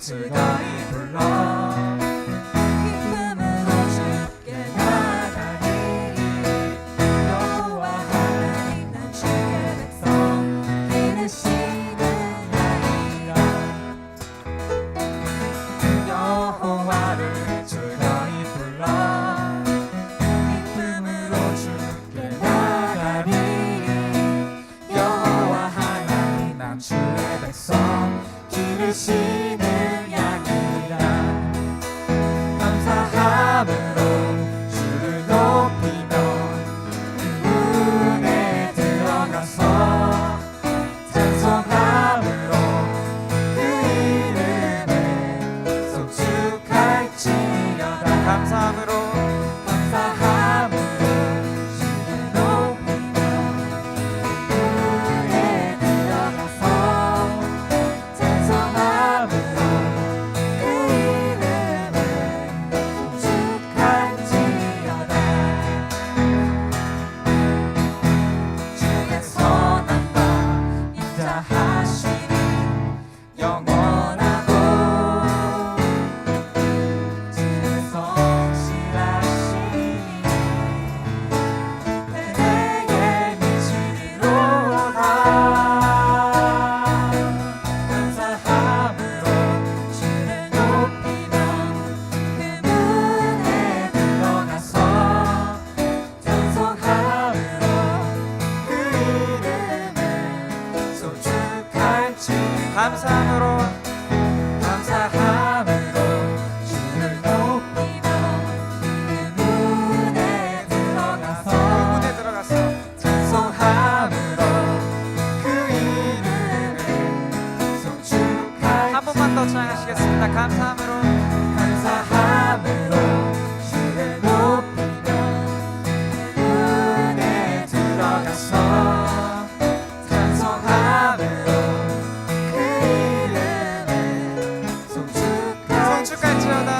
즐거이 불러 기쁨으로 주께 나가리 여호와 하나님 난 주의 백성 기르시는 양이라 여호와를 즐거이 불러 기쁨으로 주께 나가리 여호와 하나님 난 주의 백성 기르시는 양이라 감사함으로 주를 높이며 그 문에 들어가서 찬송함으로 그 이름을 송축할지어다 감사함으로 주를 높이며 그 문에 들어가서 찬송함으로 그 이름을 송축할지어다 주의 선함과 인자하심이 영원하고 주의 성실하심이 내게 미치리로다 감사함으로 주를 높이며 그 문에 들어가서 찬송함으로 그 이름을 송축할지 감사함으로 주를 높이며 그 문에 들어가서 찬송함으로 그 이름을 송축할 한 번만 더 찬양하시겠습니다. 감사함으로 주를 높이며 그 문에 들어가서 찬송함으로 그 이름을 송축할지어다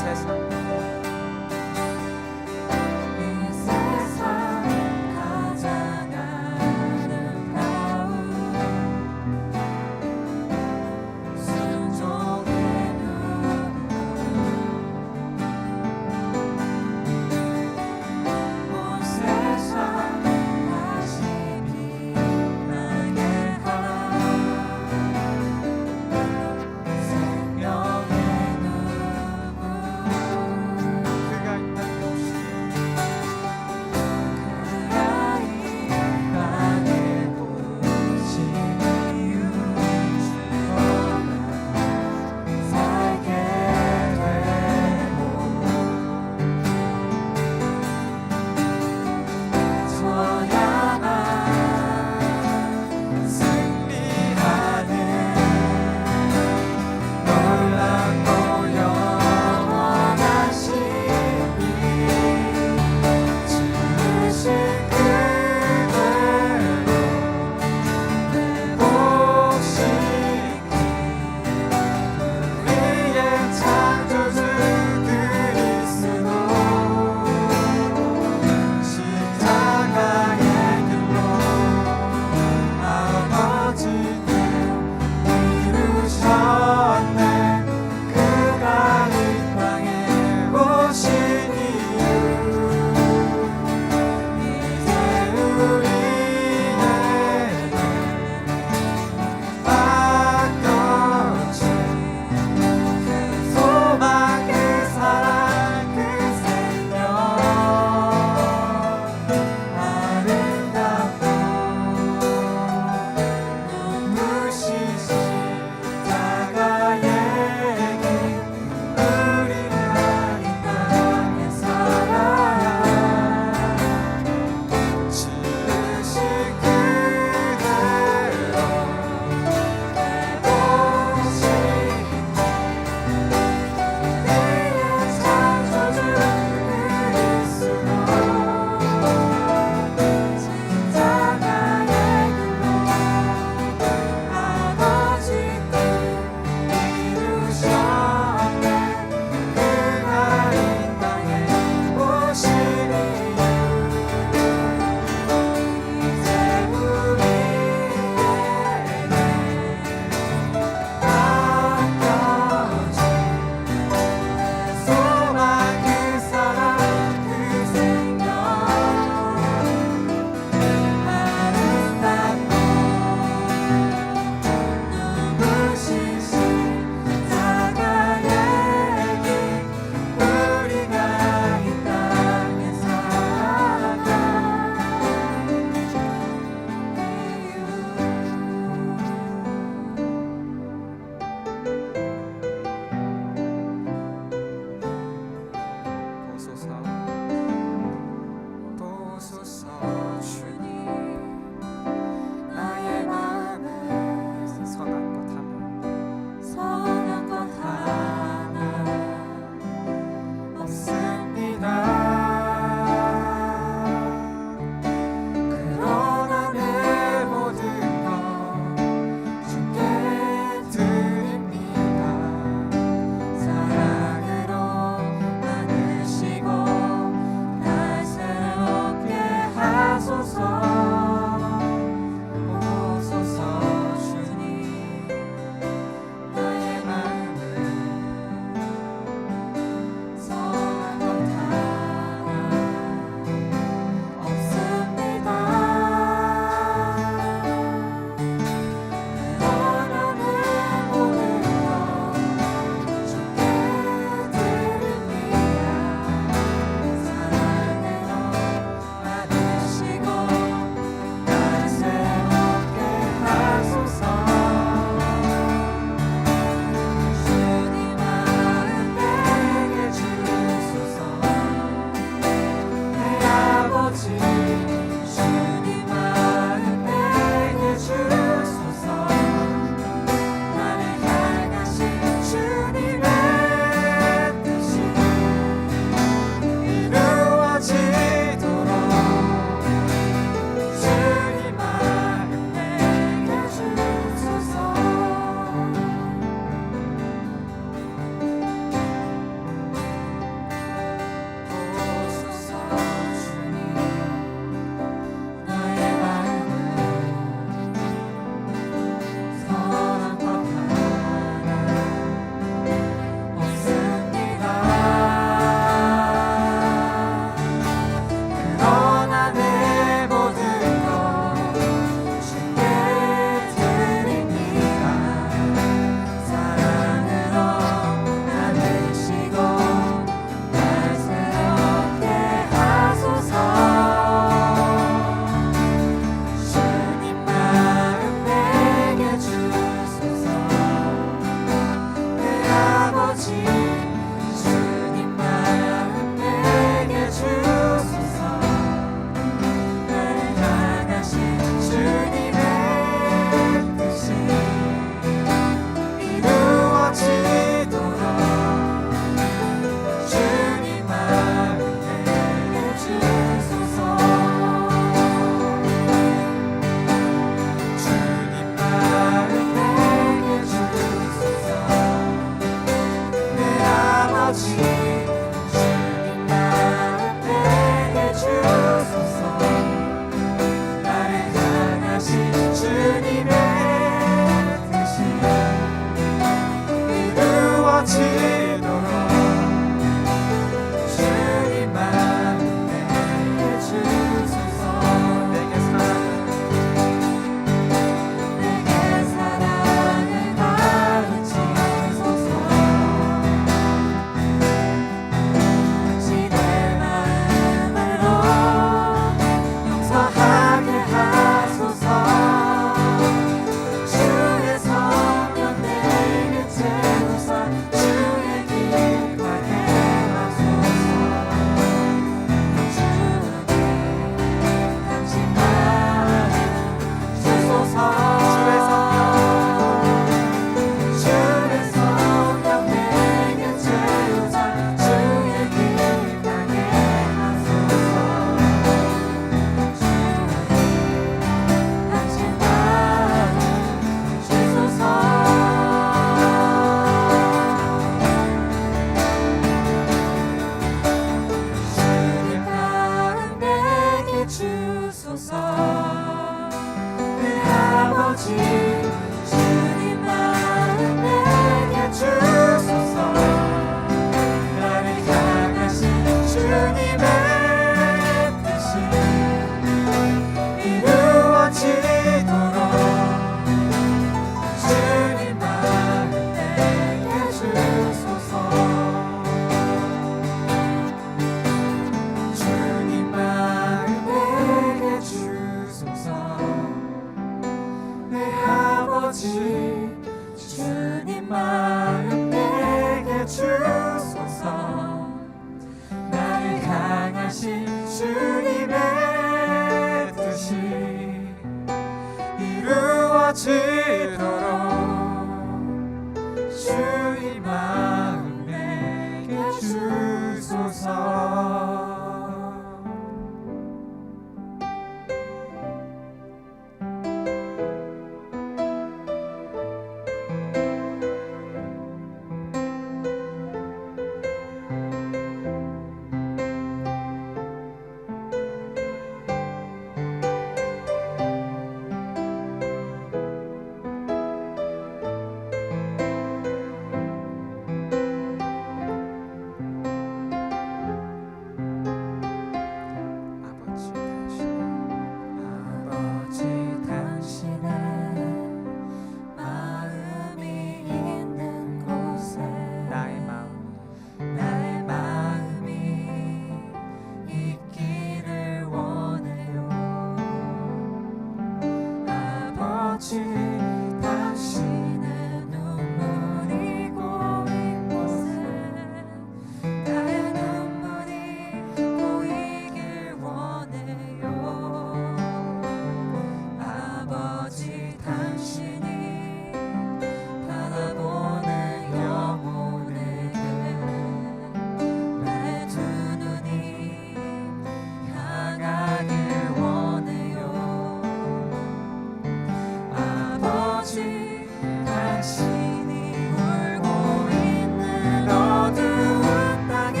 당신이 울고 있는 어두운 땅에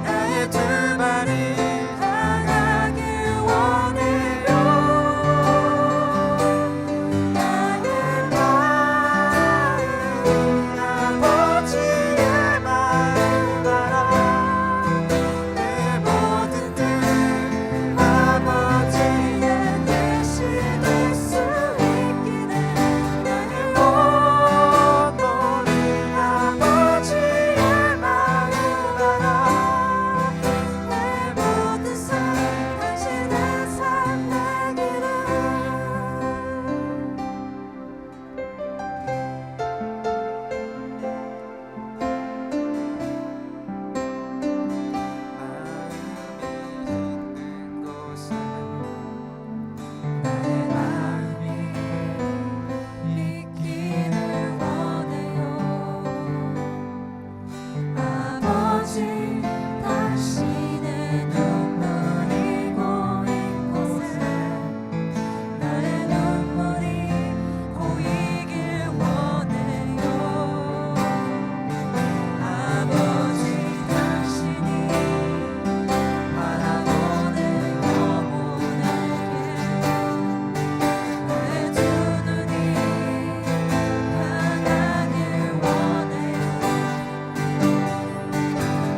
나의 두 발이 향하길 원해요. 나의 마음이 아버지의 마음 알아. 내 모든 뜻 아버지의 뜻이 될 수 있기를 나의 온몸이 아버지의 마음 알아. 내 모든 삶 당신의 삶 되기를. 마음이 있기를 원해요. 아버지 당신의 눈물이 고인 곳에 나의 눈물이 고이길 원해요. 아버지 당신이 바라보는 영혼에게 나의 두 눈이 향하길 원해요.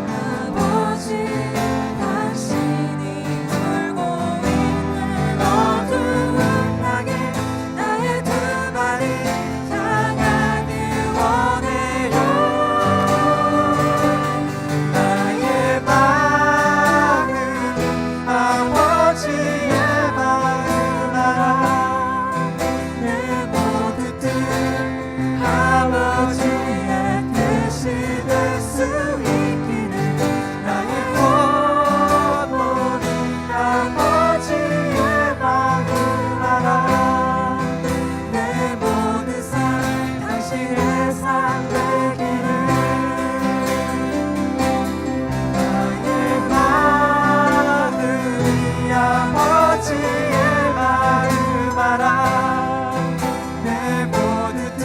아버지 당신이 울고 있는 어두운 땅에 나의 두 발이 향하길 원해요. 나의 마음이 아버지의 마음 알아. 내 모든 뜻 아버지의 뜻이 될 수 있기를 나의 온몸이 아버지의 마음 알아. 내 모든 삶 당신의 삶 되기를. 나의 마음이 아버지의 마음 알아. 내 모든 뜻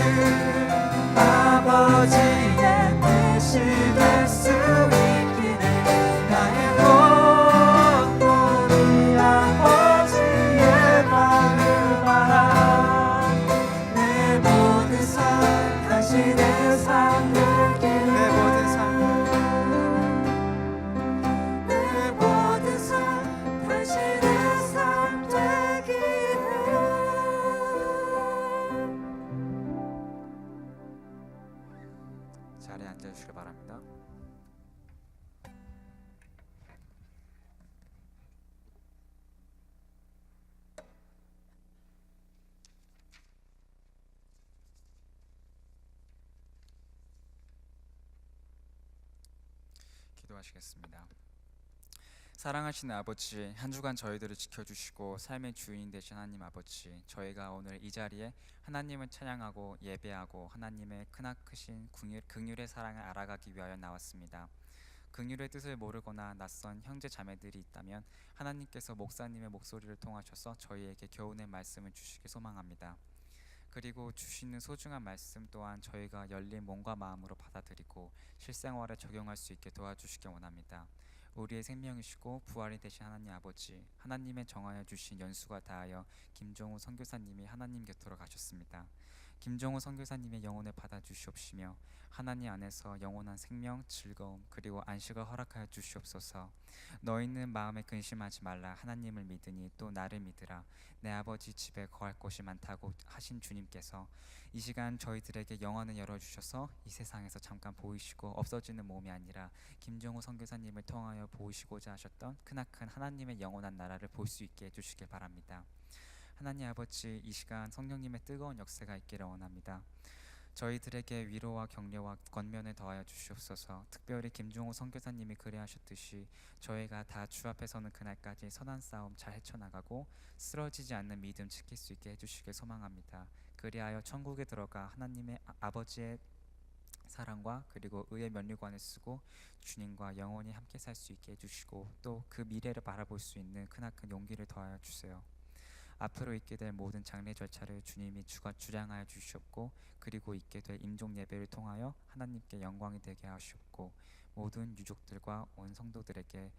아버지의 뜻이 될 수 있기를 나의 온몸이 아버지의 마음 알아. 내 모든 삶 당신의 삶 되기를. 내 모든 삶 당신의 삶 되기를. 자리에 앉아주시기 바랍니다. 기도하시겠습니다. 사랑하시는 아버지, 한 주간 저희들을 지켜주시고 삶의 주인 되신 하나님 아버지, 저희가 오늘 이 자리에 하나님을 찬양하고 예배하고 하나님의 크나크신 긍휼의 사랑을 알아가기 위하여 나왔습니다. 긍휼의 뜻을 모르거나 낯선 형제 자매들이 있다면 하나님께서 목사님의 목소리를 통하셔서 저희에게 교훈의 말씀을 주시기 소망합니다. 그리고 주시는 소중한 말씀 또한 저희가 열린 몸과 마음으로 받아들이고 실생활에 적용할 수 있게 도와주시기 원합니다. 우리의 생명이시고 부활이 되신 하나님 아버지, 하나님의 정하여 주신 연수가 다하여 김종우 선교사님이 하나님 곁으로 가셨습니다. 김종우 선교사님의 영혼을 받아주시옵시며 하나님 안에서 영원한 생명, 즐거움 그리고 안식을 허락하여 주시옵소서. 너희는 마음에 근심하지 말라. 하나님을 믿으니 또 나를 믿으라. 내 아버지 집에 거할 곳이 많다고 하신 주님께서 이 시간 저희들에게 영안을 열어주셔서 이 세상에서 잠깐 보이시고 없어지는 몸이 아니라 김종우 선교사님을 통하여 보이시고자 하셨던 크나큰 하나님의 영원한 나라를 볼 수 있게 해주시길 바랍니다. 하나님 아버지, 이 시간 성령님의 뜨거운 역사가 있기를 원합니다. 저희들에게 위로와 격려와 권면을 더하여 주시옵소서. 특별히 김종호 선교사님이 그리하셨듯이 저희가 다 주 앞에 서는 그날까지 선한 싸움 잘 헤쳐나가고 쓰러지지 않는 믿음 지킬 수 있게 해주시길 소망합니다. 그리하여 천국에 들어가 하나님의 아버지의 사랑과 그리고 의의 면류관을 쓰고 주님과 영원히 함께 살 수 있게 해주시고 또 그 미래를 바라볼 수 있는 크나큰 용기를 더하여 주세요. 앞으로 있게 될 모든 장례 절차를 주님이 주장하여 주시옵고 그리고 있게 될 임종 예배를 통하여 하나님께 영광이 되게 하시옵고 모든 유족들과 온 성도들에게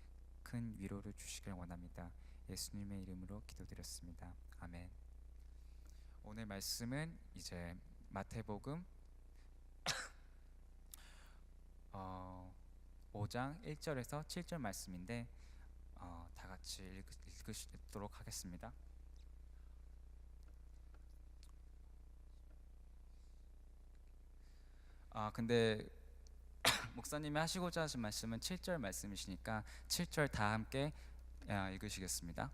큰 위로를 주시길 원합니다. 예수님의 이름으로 기도드렸습니다. 아멘. 오늘 말씀은 이제 마태복음 5장 1절에서 7절 말씀인데 다 같이 읽도록 하겠습니다. 근데 목사님이 하시고자 하신 말씀은 7절 말씀이시니까 7절 다 함께 읽으시겠습니다.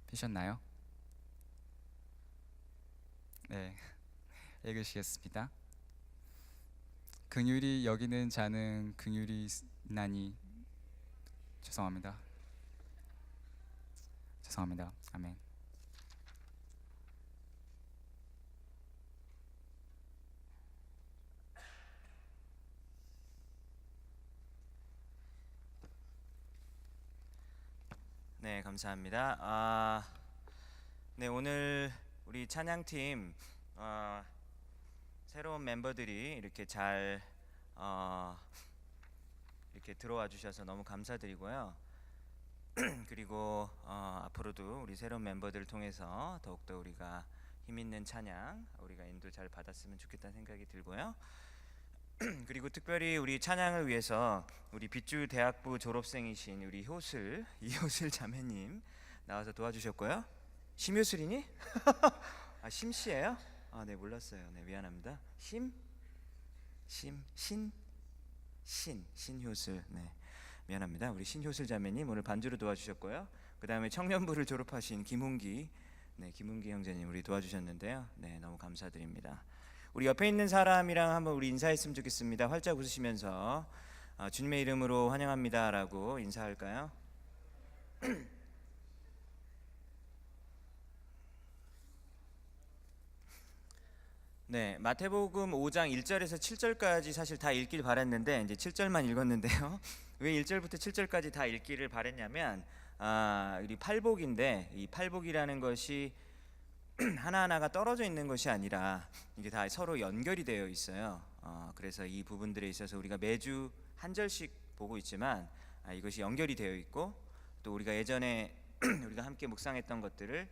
피셨나요? 네, 읽으시겠습니다. 긍휼히 여기는 자는 긍휼히 있나니 죄송합니다. 아멘. 네, 감사합니다. 네, 오늘 우리 찬양팀 새로운 멤버들이 이렇게 잘 이렇게 들어와 주셔서 너무 감사드리고요. 그리고 앞으로도 우리 새로운 멤버들을 통해서 더욱더 우리가 힘있는 찬양, 우리가 인도 잘 받았으면 좋겠다는 생각이 들고요. 그리고 특별히 우리 찬양을 위해서 우리 빗주 대학부 졸업생이신 우리 이효슬 자매님 나와서 도와주셨고요. 심효슬이니? 심씨예요? 네, 몰랐어요. 네, 미안합니다. 신효슬. 네, 미안합니다. 우리 신효슬 자매님 오늘 반주로 도와주셨고요. 그 다음에 청년부를 졸업하신 김훈기 형제님 우리 도와주셨는데요. 네, 너무 감사드립니다. 우리 옆에 있는 사람이랑 한번 우리 인사했으면 좋겠습니다. 활짝 웃으시면서 주님의 이름으로 환영합니다라고 인사할까요? 네, 마태복음 5장 1절에서 7절까지 사실 다 읽길 바랬는데 이제 7절만 읽었는데요. 왜 1절부터 7절까지 다 읽기를 바랬냐면 우리 팔복인데 이 팔복이라는 것이 하나하나가 떨어져 있는 것이 아니라 이게 다 서로 연결이 되어 있어요. 그래서 이 부분들에 있어서 우리가 매주 한 절씩 보고 있지만 이것이 연결이 되어 있고 또 우리가 예전에 우리가 함께 묵상했던 것들을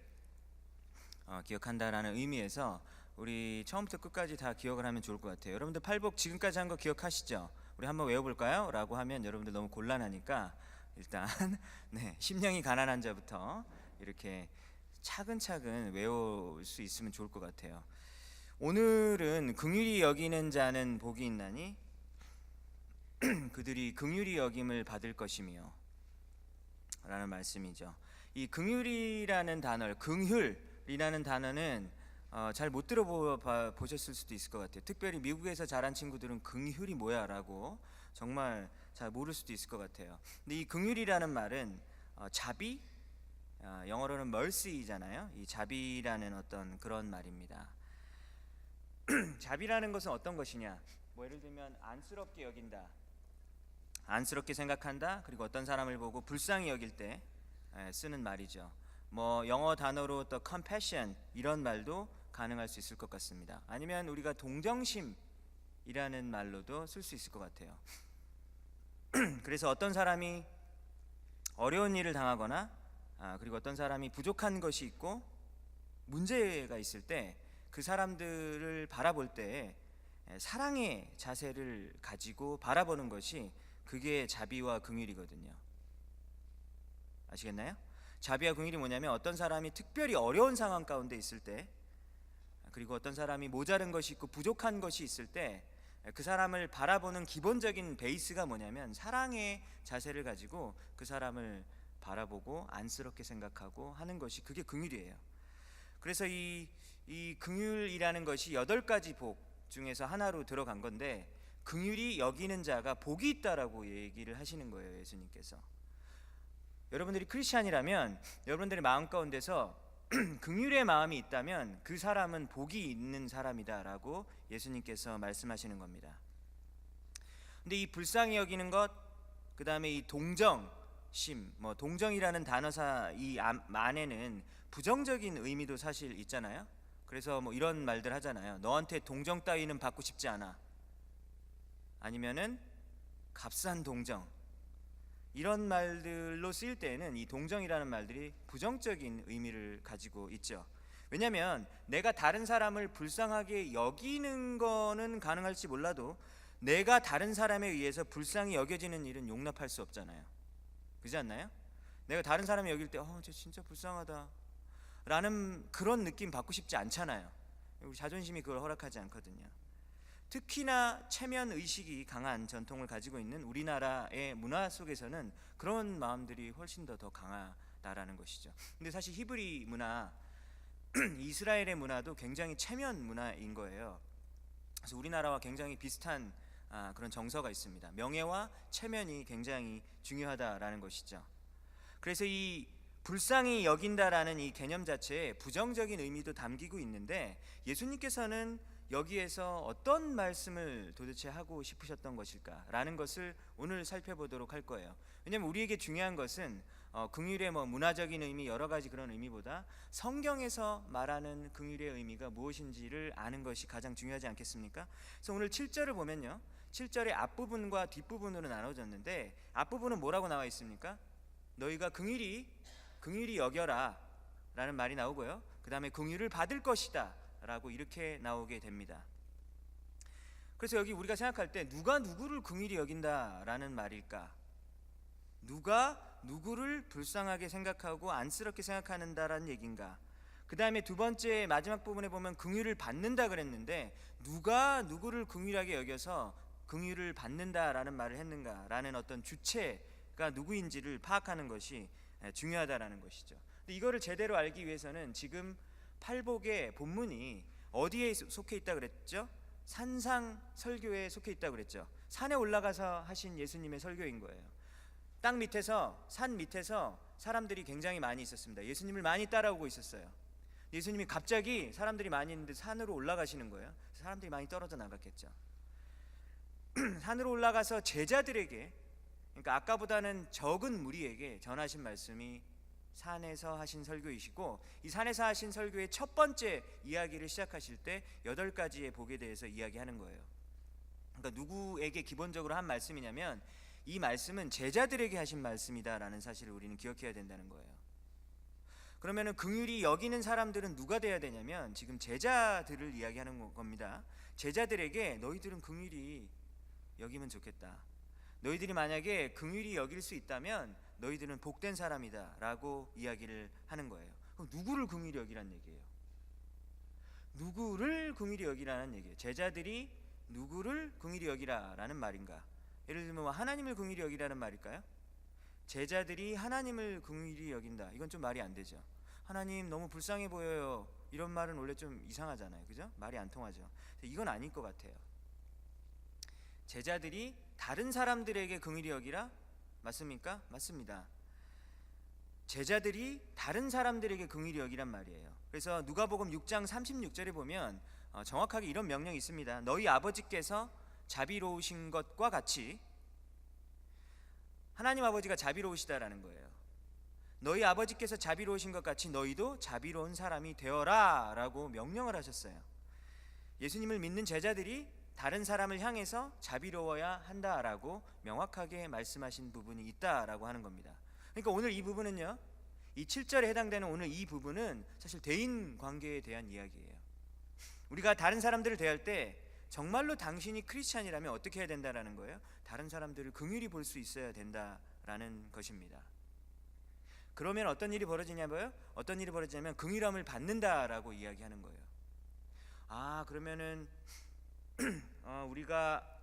기억한다라는 의미에서 우리 처음부터 끝까지 다 기억을 하면 좋을 것 같아요. 여러분들 팔복 지금까지 한 거 기억하시죠? 우리 한번 외워볼까요? 라고 하면 여러분들 너무 곤란하니까 일단 네, 심령이 가난한 자부터 이렇게 차근차근 외울 수 있으면 좋을 것 같아요. 오늘은 긍휼히 여기는 자는 복이 있나니 그들이 긍휼히 여김을 받을 것이며 라는 말씀이죠. 이 긍휼이라는 단어, 긍휼이라는 단어는 잘 못 들어보셨을 수도 있을 것 같아요. 특별히 미국에서 자란 친구들은 긍휼이 뭐야 라고 정말 잘 모를 수도 있을 것 같아요. 근데 이 긍휼이라는 말은 자비, 영어로는 mercy잖아요. 이 자비라는 어떤 그런 말입니다. 자비라는 것은 어떤 것이냐? 뭐 예를 들면 안쓰럽게 여긴다, 안쓰럽게 생각한다. 그리고 어떤 사람을 보고 불쌍히 여길 때 쓰는 말이죠. 뭐 영어 단어로 또 compassion 이런 말도 가능할 수 있을 것 같습니다. 아니면 우리가 동정심이라는 말로도 쓸 수 있을 것 같아요. 그래서 어떤 사람이 어려운 일을 당하거나 그리고 어떤 사람이 부족한 것이 있고 문제가 있을 때 그 사람들을 바라볼 때 사랑의 자세를 가지고 바라보는 것이 그게 자비와 긍휼이거든요. 아시겠나요? 자비와 긍휼이 뭐냐면 어떤 사람이 특별히 어려운 상황 가운데 있을 때 그리고 어떤 사람이 모자른 것이 있고 부족한 것이 있을 때 그 사람을 바라보는 기본적인 베이스가 뭐냐면 사랑의 자세를 가지고 그 사람을 바라보고 안쓰럽게 생각하고 하는 것이 그게 긍휼이에요. 그래서 이 긍휼이라는 것이 8가지 복 중에서 하나로 들어간 건데 긍휼히 여기는 자가 복이 있다라고 얘기를 하시는 거예요. 예수님께서. 여러분들이 크리스찬이라면 여러분들의 마음 가운데서 긍휼의 마음이 있다면 그 사람은 복이 있는 사람이다라고 예수님께서 말씀하시는 겁니다. 근데 이 불쌍히 여기는 것, 그 다음에 이 동정, 심, 뭐 동정이라는 단어사 이 안에는 부정적인 의미도 사실 있잖아요. 그래서 뭐 이런 말들 하잖아요. 너한테 동정 따위는 받고 싶지 않아. 아니면은 값싼 동정. 이런 말들로 쓰일 때에는 이 동정이라는 말들이 부정적인 의미를 가지고 있죠. 왜냐하면 내가 다른 사람을 불쌍하게 여기는 거는 가능할지 몰라도 내가 다른 사람에 의해서 불쌍히 여겨지는 일은 용납할 수 없잖아요. 그렇지 않나요? 내가 다른 사람이 여길 때 쟤 진짜 불쌍하다 라는 그런 느낌 받고 싶지 않잖아요. 우리 자존심이 그걸 허락하지 않거든요. 특히나 체면 의식이 강한 전통을 가지고 있는 우리나라의 문화 속에서는 그런 마음들이 훨씬 더 강하다라는 것이죠. 근데 사실 히브리 문화, 이스라엘의 문화도 굉장히 체면 문화인 거예요. 그래서 우리나라와 굉장히 비슷한 그런 정서가 있습니다. 명예와 체면이 굉장히 중요하다라는 것이죠. 그래서 이 불쌍히 여긴다라는 이 개념 자체에 부정적인 의미도 담기고 있는데 예수님께서는 여기에서 어떤 말씀을 도대체 하고 싶으셨던 것일까라는 것을 오늘 살펴보도록 할 거예요. 왜냐하면 우리에게 중요한 것은 긍휼의 뭐 문화적인 의미 여러 가지 그런 의미보다 성경에서 말하는 긍휼의 의미가 무엇인지를 아는 것이 가장 중요하지 않겠습니까? 그래서 오늘 7절을 보면요, 7절의 앞부분과 뒷부분으로 나눠졌는데 앞부분은 뭐라고 나와 있습니까? 너희가 긍휼히 여겨라 라는 말이 나오고요, 그 다음에 긍휼을 받을 것이다 라고 이렇게 나오게 됩니다. 그래서 여기 우리가 생각할 때 누가 누구를 긍휼히 여긴다라는 말일까? 누가 누구를 불쌍하게 생각하고 안쓰럽게 생각하는다라는 얘기인가? 그 다음에 두 번째 마지막 부분에 보면 긍휼을 받는다 그랬는데 누가 누구를 긍휼하게 여겨서 긍휼을 받는다라는 말을 했는가라는 어떤 주체가 누구인지를 파악하는 것이 중요하다라는 것이죠. 근데 이거를 제대로 알기 위해서는 지금 팔복의 본문이 어디에 속해 있다 그랬죠? 산상 설교에 속해 있다 그랬죠. 산에 올라가서 하신 예수님의 설교인 거예요. 땅 밑에서, 산 밑에서 사람들이 굉장히 많이 있었습니다. 예수님을 많이 따라오고 있었어요. 예수님이 갑자기 사람들이 많이 있는데 산으로 올라가시는 거예요. 사람들이 많이 떨어져 나갔겠죠. 산으로 올라가서 제자들에게, 그러니까 아까보다는 적은 무리에게 전하신 말씀이 산에서 하신 설교이시고, 이 산에서 하신 설교의 첫 번째 이야기를 시작하실 때 8가지의 복에 대해서 이야기하는 거예요. 그러니까 누구에게 기본적으로 한 말씀이냐면 이 말씀은 제자들에게 하신 말씀이다라는 사실을 우리는 기억해야 된다는 거예요. 그러면은 긍휼히 여기는 사람들은 누가 돼야 되냐면 지금 제자들을 이야기하는 겁니다. 제자들에게 너희들은 긍휼히 여기면 좋겠다. 너희들이 만약에 긍휼히 여길 수 있다면 너희들은 복된 사람이다 라고 이야기를 하는 거예요. 그럼 누구를 긍휼히 여기라는 얘기예요? 누구를 긍휼히 여기라는 얘기예요. 제자들이 누구를 긍휼히 여기라라는 말인가? 예를 들면 하나님을 긍휼히 여기라는 말일까요? 제자들이 하나님을 긍휼히 여긴다, 이건 좀 말이 안 되죠. 하나님 너무 불쌍해 보여요, 이런 말은 원래 좀 이상하잖아요. 그죠? 말이 안 통하죠. 이건 아닐 것 같아요. 제자들이 다른 사람들에게 긍휼히 여기라? 맞습니까? 맞습니다. 제자들이 다른 사람들에게 긍휼히 여기란 말이에요. 그래서 누가복음 6장 36절에 보면 정확하게 이런 명령이 있습니다. 너희 아버지께서 자비로우신 것과 같이, 하나님 아버지가 자비로우시다라는 거예요. 너희 아버지께서 자비로우신 것 같이 너희도 자비로운 사람이 되어라 라고 명령을 하셨어요. 예수님을 믿는 제자들이 다른 사람을 향해서 자비로워야 한다라고 명확하게 말씀하신 부분이 있다라고 하는 겁니다. 그러니까 오늘 이 부분은요, 이 7절에 해당되는 오늘 이 부분은 사실 대인 관계에 대한 이야기예요. 우리가 다른 사람들을 대할 때 정말로 당신이 크리스찬이라면 어떻게 해야 된다라는 거예요? 다른 사람들을 긍휼히 볼 수 있어야 된다라는 것입니다. 그러면 어떤 일이 벌어지냐고요? 어떤 일이 벌어지냐면 긍휼함을 받는다라고 이야기하는 거예요. 그러면은 우리가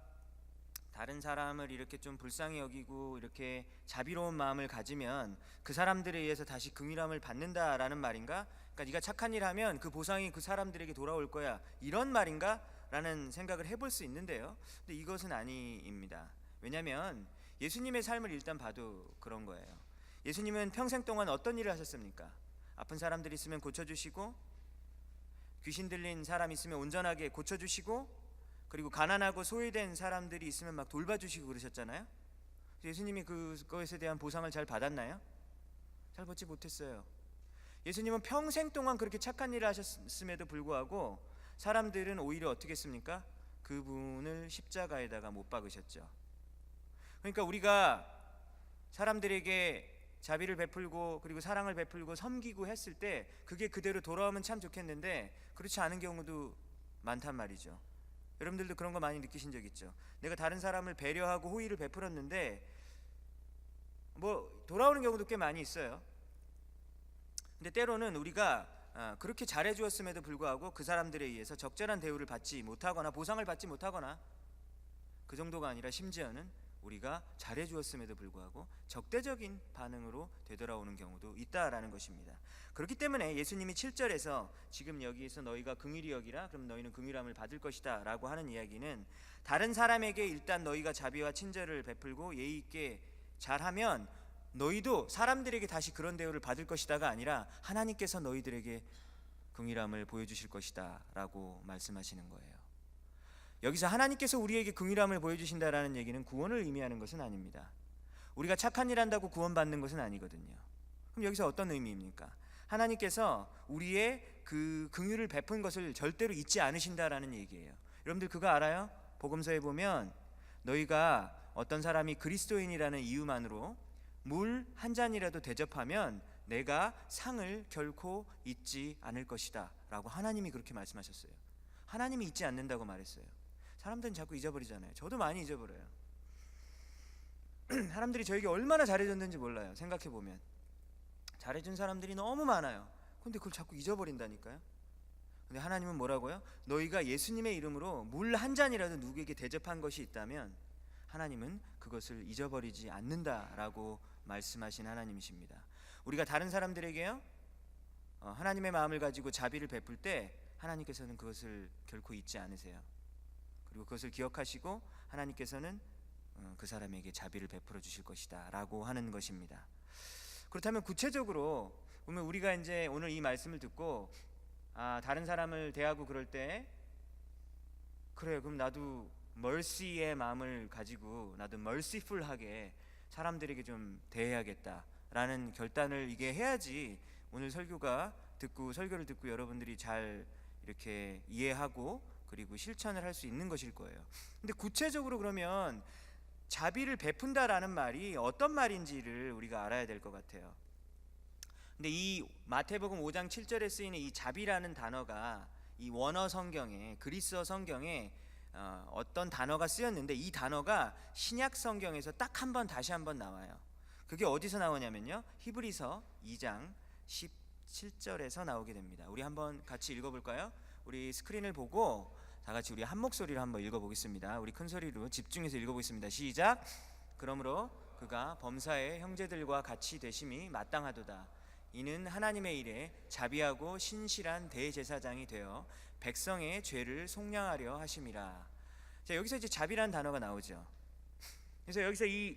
다른 사람을 이렇게 좀 불쌍히 여기고 이렇게 자비로운 마음을 가지면 그 사람들에 의해서 다시 긍휼함을 받는다라는 말인가? 그러니까 네가 착한 일 하면 그 보상이 그 사람들에게 돌아올 거야, 이런 말인가? 라는 생각을 해볼 수 있는데요, 근데 이것은 아니입니다. 왜냐하면 예수님의 삶을 일단 봐도 그런 거예요. 예수님은 평생 동안 어떤 일을 하셨습니까? 아픈 사람들 있으면 고쳐주시고, 귀신 들린 사람 있으면 온전하게 고쳐주시고, 그리고 가난하고 소외된 사람들이 있으면 막 돌봐주시고 그러셨잖아요. 예수님이 그것에 대한 보상을 잘 받았나요? 잘 받지 못했어요. 예수님은 평생 동안 그렇게 착한 일을 하셨음에도 불구하고 사람들은 오히려 어떻게 했습니까? 그분을 십자가에다가 못 박으셨죠. 그러니까 우리가 사람들에게 자비를 베풀고 그리고 사랑을 베풀고 섬기고 했을 때 그게 그대로 돌아오면 참 좋겠는데 그렇지 않은 경우도 많단 말이죠. 여러분들도 그런 거 많이 느끼신 적 있죠. 내가 다른 사람을 배려하고 호의를 베풀었는데 뭐 돌아오는 경우도 꽤 많이 있어요. 근데 때로는 우리가 그렇게 잘해 주었음에도 불구하고 그 사람들에 의해서 적절한 대우를 받지 못하거나 보상을 받지 못하거나 그 정도가 아니라 심지어는 우리가 잘해 주었음에도 불구하고 적대적인 반응으로 되돌아오는 경우도 있다라는 것입니다. 그렇기 때문에 예수님이 7절에서 지금 여기에서 너희가 긍휼히 여기라 그럼 너희는 긍휼함을 받을 것이다 라고 하는 이야기는 다른 사람에게 일단 너희가 자비와 친절을 베풀고 예의 있게 잘하면 너희도 사람들에게 다시 그런 대우를 받을 것이다가 아니라 하나님께서 너희들에게 긍휼함을 보여주실 것이다 라고 말씀하시는 거예요. 여기서 하나님께서 우리에게 긍휼함을 보여주신다라는 얘기는 구원을 의미하는 것은 아닙니다. 우리가 착한 일 한다고 구원받는 것은 아니거든요. 그럼 여기서 어떤 의미입니까? 하나님께서 우리의 그 긍휼을 베푼 것을 절대로 잊지 않으신다라는 얘기예요. 여러분들 그거 알아요? 복음서에 보면 너희가 어떤 사람이 그리스도인이라는 이유만으로 물 한 잔이라도 대접하면 내가 상을 결코 잊지 않을 것이다 라고 하나님이 그렇게 말씀하셨어요. 하나님이 잊지 않는다고 말했어요. 사람들은 자꾸 잊어버리잖아요. 저도 많이 잊어버려요. 사람들이 저에게 얼마나 잘해줬는지 몰라요. 생각해보면 잘해준 사람들이 너무 많아요. 근데 그걸 자꾸 잊어버린다니까요. 근데 하나님은 뭐라고요? 너희가 예수님의 이름으로 물 한 잔이라도 누구에게 대접한 것이 있다면 하나님은 그것을 잊어버리지 않는다라고 말씀하신 하나님이십니다. 우리가 다른 사람들에게요 하나님의 마음을 가지고 자비를 베풀 때 하나님께서는 그것을 결코 잊지 않으세요. 그리고 그것을 기억하시고 하나님께서는 그 사람에게 자비를 베풀어 주실 것이다 라고 하는 것입니다. 그렇다면 구체적으로 보면 우리가 이제 오늘 이 말씀을 듣고 다른 사람을 대하고 그럴 때 그래 그럼 나도 mercy의 마음을 가지고 나도 merciful하게 사람들에게 좀 대해야겠다라는 결단을 이게 해야지 오늘 설교를 듣고 여러분들이 잘 이렇게 이해하고 그리고 실천을 할 수 있는 것일 거예요. 근데 구체적으로 그러면 자비를 베푼다라는 말이 어떤 말인지를 우리가 알아야 될 것 같아요. 근데 이 마태복음 5장 7절에 쓰이는 이 자비라는 단어가 이 원어 성경에 그리스어 성경에 어떤 단어가 쓰였는데 이 단어가 신약 성경에서 딱 한 번 다시 한번 나와요. 그게 어디서 나오냐면요 히브리서 2장 17절에서 나오게 됩니다. 우리 한번 같이 읽어볼까요? 우리 스크린을 보고 다 같이 우리 한 목소리로 한번 읽어보겠습니다. 우리 큰 소리로 집중해서 읽어보겠습니다. 시작. 그러므로 그가 범사의 형제들과 같이 되심이 마땅하도다. 이는 하나님의 일에 자비하고 신실한 대제사장이 되어 백성의 죄를 속량하려 하심이라. 자, 여기서 이제 자비라는 단어가 나오죠. 그래서 여기서 이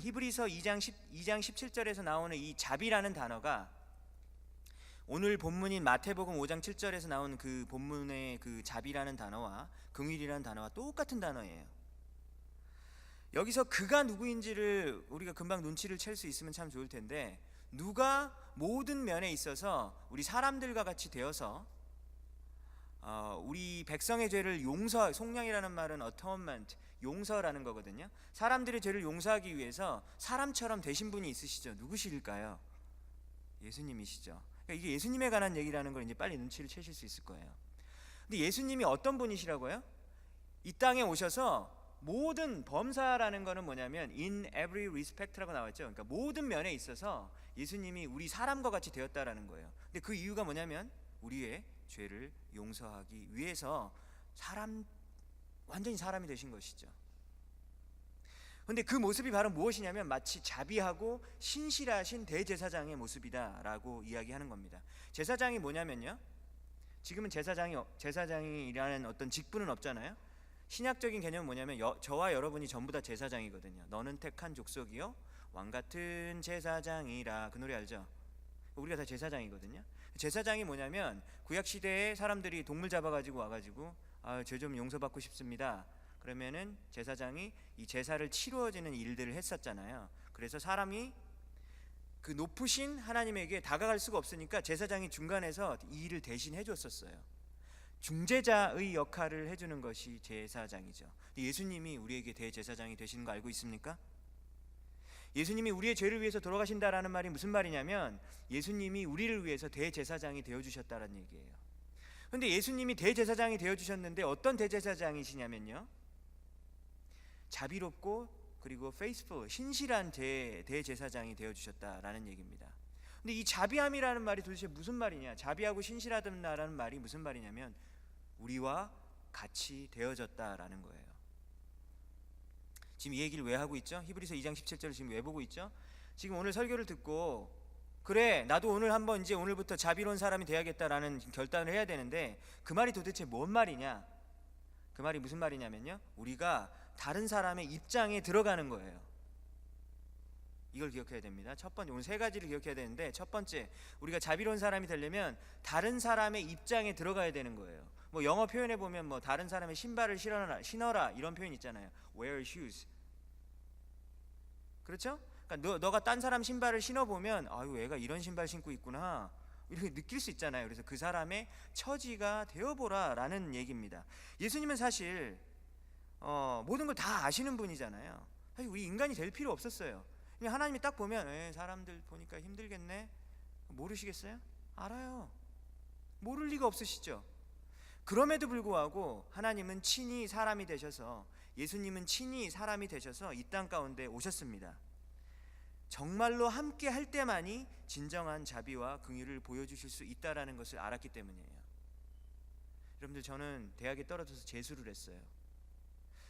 히브리서 2장 17절에서 나오는 이 자비라는 단어가 오늘 본문인 마태복음 5장 7절에서 나온 그 본문의 그 자비라는 단어와 긍휼이라는 단어와 똑같은 단어예요. 여기서 그가 누구인지를 우리가 금방 눈치를 챌 수 있으면 참 좋을 텐데 누가 모든 면에 있어서 우리 사람들과 같이 되어서 우리 백성의 죄를 속량이라는 말은 atonement, 용서라는 거거든요. 사람들의 죄를 용서하기 위해서 사람처럼 되신 분이 있으시죠. 누구실까요? 예수님이시죠. 그러니까 이게 예수님에 관한 얘기라는 걸 이제 빨리 눈치를 채실 수 있을 거예요. 근데 예수님이 어떤 분이시라고요? 이 땅에 오셔서 모든 범사라는 거는 뭐냐면 in every respect라고 나왔죠. 그러니까 모든 면에 있어서 예수님이 우리 사람과 같이 되었다라는 거예요. 근데 그 이유가 뭐냐면 우리의 죄를 용서하기 위해서 완전히 사람이 되신 것이죠. 근데 그 모습이 바로 무엇이냐면 마치 자비하고 신실하신 대제사장의 모습이다라고 이야기하는 겁니다. 제사장이 뭐냐면요, 지금은 제사장이라는 어떤 직분은 없잖아요. 신약적인 개념은 뭐냐면 저와 여러분이 전부 다 제사장이거든요. 너는 택한 족속이요 왕같은 제사장이라, 그 노래 알죠? 우리가 다 제사장이거든요. 제사장이 뭐냐면 구약시대에 사람들이 동물 잡아가지고 와가지고 죄 좀 용서받고 싶습니다. 그러면은 제사장이 이 제사를 치루어지는 일들을 했었잖아요. 그래서 사람이 그 높으신 하나님에게 다가갈 수가 없으니까 제사장이 중간에서 이 일을 대신 해줬었어요. 중재자의 역할을 해주는 것이 제사장이죠. 예수님이 우리에게 대제사장이 되시는 거 알고 있습니까? 예수님이 우리의 죄를 위해서 돌아가신다라는 말이 무슨 말이냐면 예수님이 우리를 위해서 대제사장이 되어주셨다는 얘기예요. 그런데 예수님이 대제사장이 되어주셨는데 어떤 대제사장이시냐면요, 자비롭고 그리고 faithful, 신실한 대제사장이 되어주셨다라는 얘기입니다. 근데 이 자비함이라는 말이 도대체 무슨 말이냐, 자비하고 신실하다는 말이 무슨 말이냐면 우리와 같이 되어졌다라는 거예요. 지금 이 얘기를 왜 하고 있죠? 히브리서 2장 17절을 지금 왜 보고 있죠? 지금 오늘 설교를 듣고 그래 나도 오늘 한번 이제 오늘부터 자비로운 사람이 돼야겠다라는 결단을 해야 되는데 그 말이 도대체 뭔 말이냐? 그 말이 무슨 말이냐면요, 우리가 다른 사람의 입장에 들어가는 거예요. 이걸 기억해야 됩니다. 첫 번째, 오늘 세 가지를 기억해야 되는데, 첫 번째, 우리가 자비로운 사람이 되려면 다른 사람의 입장에 들어가야 되는 거예요. 뭐 영어 표현에 보면 뭐 다른 사람의 신발을 신어라 이런 표현 있잖아요. Wear shoes. 그렇죠? 그러니까 너가 딴 사람 신발을 신어 보면 아유 얘가 이런 신발 신고 있구나 이렇게 느낄 수 있잖아요. 그래서 그 사람의 처지가 되어보라라는 얘기입니다. 예수님은 사실 모든 걸 다 아시는 분이잖아요. 사실 우리 인간이 될 필요 없었어요. 그냥 하나님이 딱 보면 사람들 보니까 힘들겠네, 모르시겠어요? 알아요. 모를 리가 없으시죠. 그럼에도 불구하고 하나님은 친히 사람이 되셔서, 예수님은 친히 사람이 되셔서 이 땅 가운데 오셨습니다. 정말로 함께 할 때만이 진정한 자비와 긍휼을 보여주실 수 있다라는 것을 알았기 때문이에요. 여러분들, 저는 대학에 떨어져서 재수를 했어요.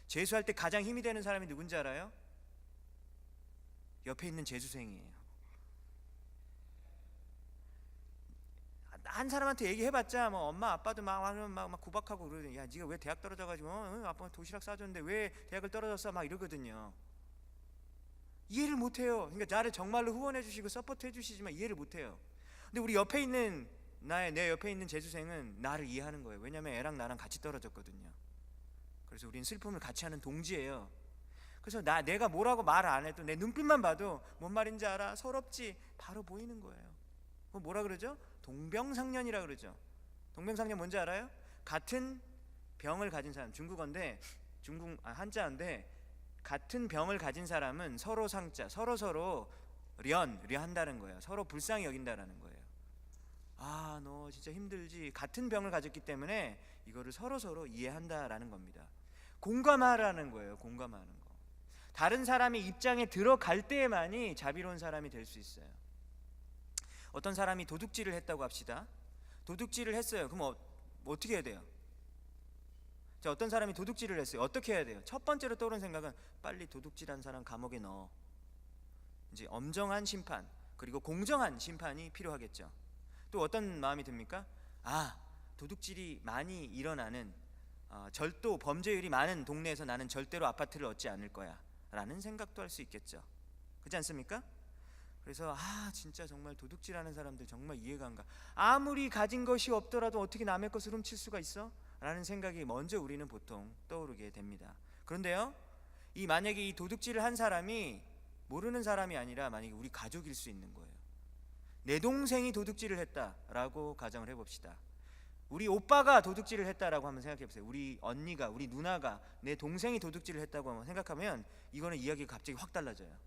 재수할 때 가장 힘이 되는 사람이 누군지 알아요? 옆에 있는 재수생이에요. 한 사람한테 얘기해봤자 뭐 엄마 아빠도 막 구박하고 그러더니 야 네가 왜 대학 떨어져가지고 아빠가 도시락 싸줬는데 왜 대학을 떨어졌어 막 이러거든요. 이해를 못해요. 그러니까 나를 정말로 후원해주시고 서포트해주시지만 이해를 못해요. 근데 우리 옆에 있는 내 옆에 있는 재수생은 나를 이해하는 거예요. 왜냐하면 애랑 나랑 같이 떨어졌거든요. 그래서 우리는 슬픔을 같이 하는 동지예요. 그래서 내가 뭐라고 말 안 해도 내 눈빛만 봐도 뭔 말인지 알아? 서럽지? 바로 보이는 거예요. 뭐라 그러죠? 동병상련이라 그러죠. 동병상련 뭔지 알아요? 같은 병을 가진 사람, 중국어인데 한자인데 같은 병을 가진 사람은 서로 상자, 서로 련한다는 거예요. 서로 불쌍히 여긴다라는 거예요. 아, 너 진짜 힘들지. 같은 병을 가졌기 때문에 이거를 서로 이해한다라는 겁니다. 공감하라는 거예요. 공감하는 거. 다른 사람의 입장에 들어갈 때에만이 자비로운 사람이 될 수 있어요. 어떤 사람이 도둑질을 했다고 합시다. 도둑질을 했어요. 그럼 어떻게 해야 돼요? 자, 어떤 사람이 도둑질을 했어요. 어떻게 해야 돼요? 첫 번째로 떠오르는 생각은 빨리 도둑질한 사람 감옥에 넣어. 이제 엄정한 심판, 그리고 공정한 심판이 필요하겠죠. 또 어떤 마음이 듭니까? 도둑질이 많이 일어나는 절도 범죄율이 많은 동네에서 나는 절대로 아파트를 얻지 않을 거야 라는 생각도 할 수 있겠죠. 그렇지 않습니까? 그래서 진짜 정말 도둑질하는 사람들 정말 이해가 안 가. 아무리 가진 것이 없더라도 어떻게 남의 것을 훔칠 수가 있어? 라는 생각이 먼저 우리는 보통 떠오르게 됩니다. 그런데요, 만약에 이 도둑질을 한 사람이 모르는 사람이 아니라 만약에 우리 가족일 수 있는 거예요. 내 동생이 도둑질을 했다라고 가정을 해봅시다. 우리 오빠가 도둑질을 했다라고 한번 생각해보세요. 우리 언니가, 우리 누나가, 내 동생이 도둑질을 했다고 한번 생각하면 이거는 이야기가 갑자기 확 달라져요.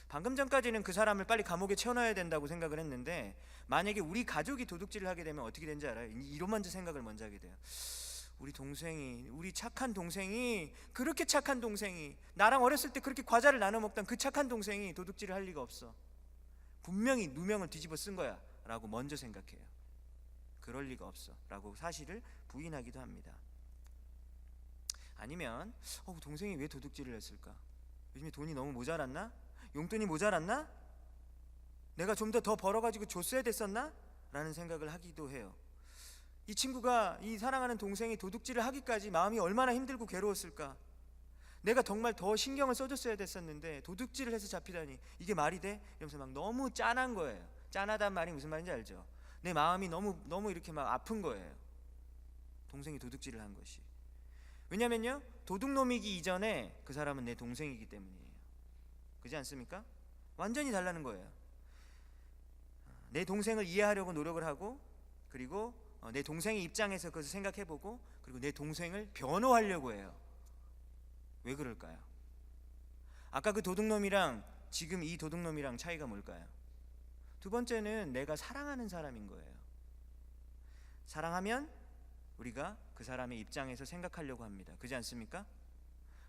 방금 전까지는 그 사람을 빨리 감옥에 채워넣어야 된다고 생각을 했는데 만약에 우리 가족이 도둑질을 하게 되면 어떻게 되는지 알아요? 이런 먼저 생각을 먼저 하게 돼요. 우리 착한 동생이, 그렇게 착한 동생이, 나랑 어렸을 때 그렇게 과자를 나눠 먹던 그 착한 동생이 도둑질을 할 리가 없어. 분명히 누명을 뒤집어 쓴 거야 라고 먼저 생각해요. 그럴 리가 없어 라고 사실을 부인하기도 합니다. 아니면 동생이 왜 도둑질을 했을까? 요즘에 돈이 너무 모자랐나? 용돈이 모자랐나? 내가 좀 더 벌어가지고 줬어야 됐었나? 라는 생각을 하기도 해요. 이 친구가, 이 사랑하는 동생이 도둑질을 하기까지 마음이 얼마나 힘들고 괴로웠을까? 내가 정말 더 신경을 써줬어야 됐었는데 도둑질을 해서 잡히다니 이게 말이 돼? 이러면서 막 너무 짠한 거예요. 짠하단 말이 무슨 말인지 알죠? 내 마음이 너무 이렇게 막 아픈 거예요. 동생이 도둑질을 한 것이. 왜냐면요, 도둑놈이기 이전에 그 사람은 내 동생이기 때문이에요. 그렇지 않습니까? 완전히 달라는 거예요. 내 동생을 이해하려고 노력을 하고, 그리고 내 동생의 입장에서 그것을 생각해보고, 그리고 내 동생을 변호하려고 해요. 왜 그럴까요? 아까 그 도둑놈이랑 지금 이 도둑놈이랑 차이가 뭘까요? 두 번째는 내가 사랑하는 사람인 거예요. 사랑하면 우리가 그 사람의 입장에서 생각하려고 합니다. 그렇지 않습니까?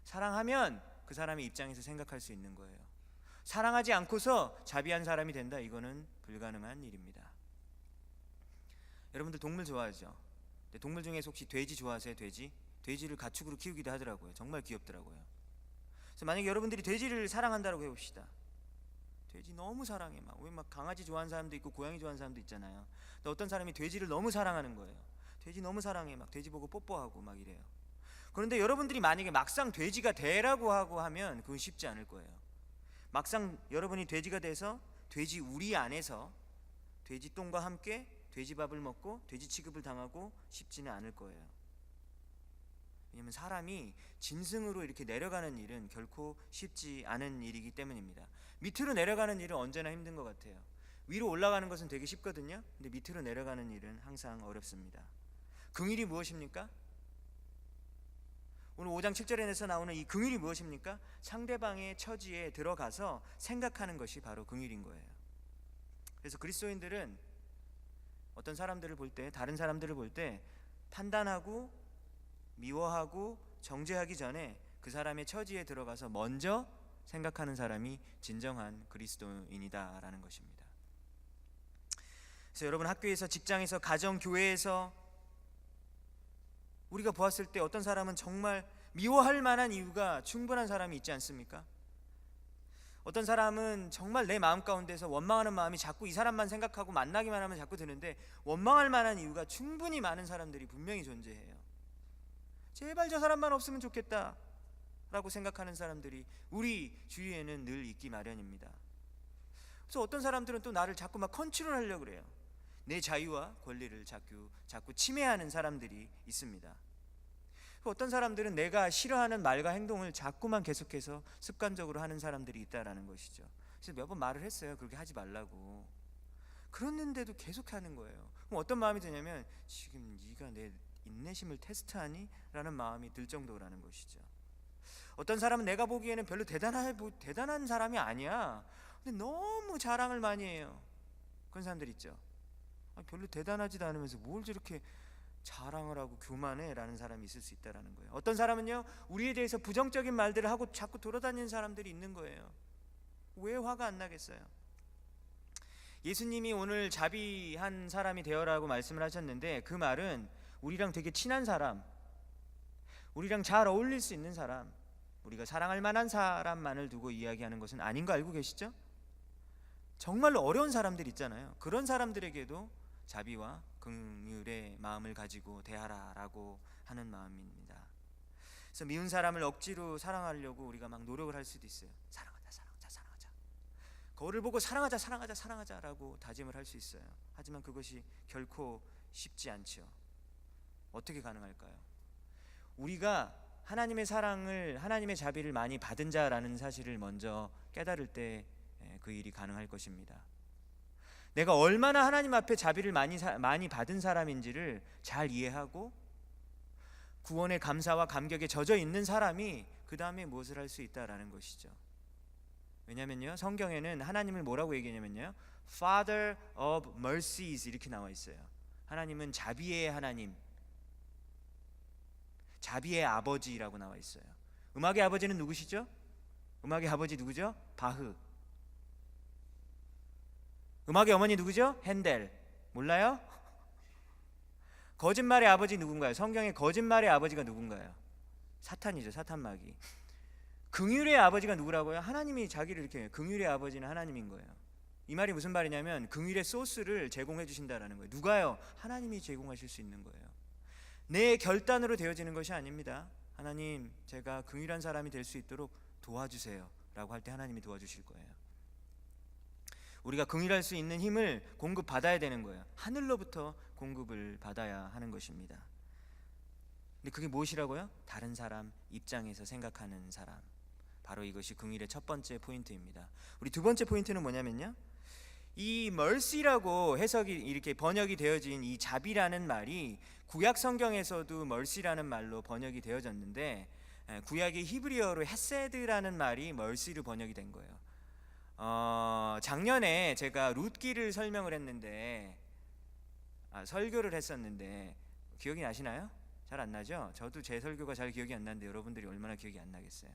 사랑하면 그 사람의 입장에서 생각할 수 있는 거예요. 사랑하지 않고서 자비한 사람이 된다, 이거는 불가능한 일입니다. 여러분들 동물 좋아하죠? 동물 중에서 혹시 돼지 좋아하세요? 돼지를 가축으로 키우기도 하더라고요. 정말 귀엽더라고요. 그래서 만약에 여러분들이 돼지를 사랑한다고 해봅시다. 돼지 너무 사랑해. 막 강아지 좋아하는 사람도 있고 고양이 좋아하는 사람도 있잖아요. 근데 어떤 사람이 돼지를 너무 사랑하는 거예요. 돼지 너무 사랑해. 막 돼지 보고 뽀뽀하고 막 이래요. 그런데 여러분들이 만약에 막상 돼지가 되라고 하고 하면 그건 쉽지 않을 거예요. 막상 여러분이 돼지가 돼서 돼지 우리 안에서 돼지 똥과 함께 돼지밥을 먹고 돼지 취급을 당하고 싶지는 않을 거예요. 왜냐하면 사람이 짐승으로 이렇게 내려가는 일은 결코 쉽지 않은 일이기 때문입니다. 밑으로 내려가는 일은 언제나 힘든 것 같아요. 위로 올라가는 것은 되게 쉽거든요. 근데 밑으로 내려가는 일은 항상 어렵습니다. 긍휼이 무엇입니까? 오늘 5장 7절에서 나오는 이 긍휼이 무엇입니까? 상대방의 처지에 들어가서 생각하는 것이 바로 긍휼인 거예요. 그래서 그리스도인들은 어떤 사람들을 볼 때, 다른 사람들을 볼 때 판단하고 미워하고 정죄하기 전에 그 사람의 처지에 들어가서 먼저 생각하는 사람이 진정한 그리스도인이다라는 것입니다. 그래서 여러분, 학교에서, 직장에서, 가정, 교회에서 우리가 보았을 때 어떤 사람은 정말 미워할 만한 이유가 충분한 사람이 있지 않습니까? 어떤 사람은 정말 내 마음 가운데서 원망하는 마음이 자꾸 이 사람만 생각하고 만나기만 하면 자꾸 드는데, 원망할 만한 이유가 충분히 많은 사람들이 분명히 존재해요. 제발 저 사람만 없으면 좋겠다 라고 생각하는 사람들이 우리 주위에는 늘 있기 마련입니다. 그래서 어떤 사람들은 또 나를 자꾸 막 컨트롤하려고 그래요. 내 자유와 권리를 자꾸 침해하는 사람들이 있습니다. 어떤 사람들은 내가 싫어하는 말과 행동을 자꾸만 계속해서 습관적으로 하는 사람들이 있다라는 것이죠. 그래서 몇 번 말을 했어요. 그렇게 하지 말라고. 그랬는데도 계속하는 거예요. 그럼 어떤 마음이 드냐면, 지금 네가 내 인내심을 테스트하니? 라는 마음이 들 정도라는 것이죠. 어떤 사람은 내가 보기에는 별로 대단한 사람이 아니야. 근데 너무 자랑을 많이 해요. 그런 사람들 있죠. 별로 대단하지도 않으면서 뭘 저렇게 자랑을 하고 교만해? 라는 사람이 있을 수 있다는 거예요. 어떤 사람은요, 우리에 대해서 부정적인 말들을 하고 자꾸 돌아다니는 사람들이 있는 거예요. 왜 화가 안 나겠어요? 예수님이 오늘 자비한 사람이 되어라고 말씀을 하셨는데, 그 말은 우리랑 되게 친한 사람, 우리랑 잘 어울릴 수 있는 사람, 우리가 사랑할 만한 사람만을 두고 이야기하는 것은 아닌 거 알고 계시죠? 정말로 어려운 사람들 있잖아요. 그런 사람들에게도 자비와 긍휼의 마음을 가지고 대하라라고 하는 마음입니다. 그래서 미운 사람을 억지로 사랑하려고 우리가 막 노력을 할 수도 있어요. 사랑하자. 거울을 보고 사랑하자라고 다짐을 할 수 있어요. 하지만 그것이 결코 쉽지 않죠. 어떻게 가능할까요? 우리가 하나님의 사랑을, 하나님의 자비를 많이 받은 자라는 사실을 먼저 깨달을 때 그 일이 가능할 것입니다. 내가 얼마나 하나님 앞에 자비를 많이 받은 사람인지를 잘 이해하고 구원의 감사와 감격에 젖어 있는 사람이 그 다음에 무엇을 할 수 있다라는 것이죠. 왜냐면요, 성경에는 하나님을 뭐라고 얘기하냐면요, Father of mercies 이렇게 나와 있어요. 하나님은 자비의 하나님, 자비의 아버지라고 나와 있어요. 음악의 아버지는 누구시죠? 음악의 아버지 누구죠? 바흐. 음악의 어머니 누구죠? 핸델. 몰라요? 거짓말의 아버지 누군가요? 성경의 거짓말의 아버지가 누군가요? 사탄이죠. 사탄마귀. 긍휼의 아버지가 누구라고요? 하나님이 자기를 이렇게, 긍휼의 아버지는 하나님인 거예요. 이 말이 무슨 말이냐면 긍휼의 소스를 제공해 주신다라는 거예요. 누가요? 하나님이 제공하실 수 있는 거예요. 내 결단으로 되어지는 것이 아닙니다. 하나님, 제가 긍휼한 사람이 될 수 있도록 도와주세요 라고 할 때 하나님이 도와주실 거예요. 우리가 긍휼할 수 있는 힘을 공급받아야 되는 거예요. 하늘로부터 공급을 받아야 하는 것입니다. 근데 그게 무엇이라고요? 다른 사람 입장에서 생각하는 사람. 바로 이것이 긍휼의 첫 번째 포인트입니다. 우리 두 번째 포인트는 뭐냐면요, 이 mercy라고 해석이 이렇게 번역이 되어진 이 자비라는 말이 구약 성경에서도 mercy라는 말로 번역이 되어졌는데, 구약의 히브리어로 헤세드라는 말이 mercy로 번역이 된 거예요. 작년에 제가 룻기를 설명을 했는데, 설교를 했었는데 기억이 나시나요? 잘 안 나죠? 저도 제 설교가 잘 기억이 안 나는데 여러분들이 얼마나 기억이 안 나겠어요.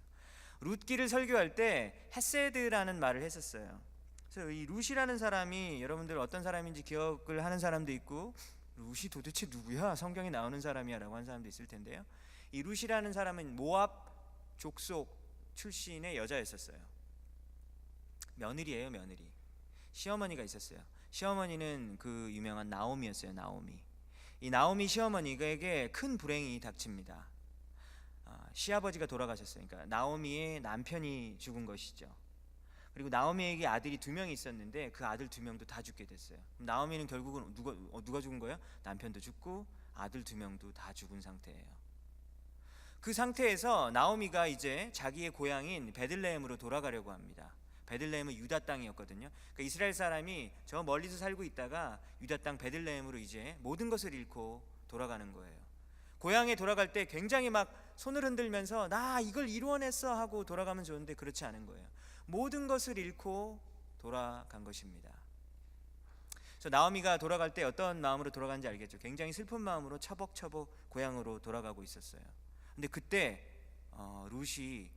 룻기를 설교할 때 헤세드라는 말을 했었어요. 그래서 이 룻이라는 사람이 여러분들 어떤 사람인지 기억을 하는 사람도 있고, 룻이 도대체 누구야? 성경에 나오는 사람이야 라고 하는 사람도 있을 텐데요, 이 룻이라는 사람은 모압 족속 출신의 여자였었어요. 며느리예요, 며느리. 시어머니가 있었어요. 시어머니는 그 유명한 나오미였어요. 나오미. 이 나오미 시어머니에게 큰 불행이 닥칩니다. 시아버지가 돌아가셨어요. 그러니까 나오미의 남편이 죽은 것이죠. 그리고 나오미에게 아들이 2명이 있었는데 그 아들 2명도 다 죽게 됐어요. 그럼 나오미는 결국은 누가 죽은 거예요? 남편도 죽고 아들 2명도 다 죽은 상태예요. 그 상태에서 나오미가 이제 자기의 고향인 베들레헴으로 돌아가려고 합니다. 베들레헴은 유다 땅이었거든요. 그러니까 이스라엘 사람이 저 멀리서 살고 있다가 유다 땅 베들레헴으로 이제 모든 것을 잃고 돌아가는 거예요. 고향에 돌아갈 때 굉장히 막 손을 흔들면서 나 이걸 이루어냈어 하고 돌아가면 좋은데 그렇지 않은 거예요. 모든 것을 잃고 돌아간 것입니다. 그래서 나오미가 돌아갈 때 어떤 마음으로 돌아간지 알겠죠? 굉장히 슬픈 마음으로 처벅처벅 고향으로 돌아가고 있었어요. 근데 그때 룻이,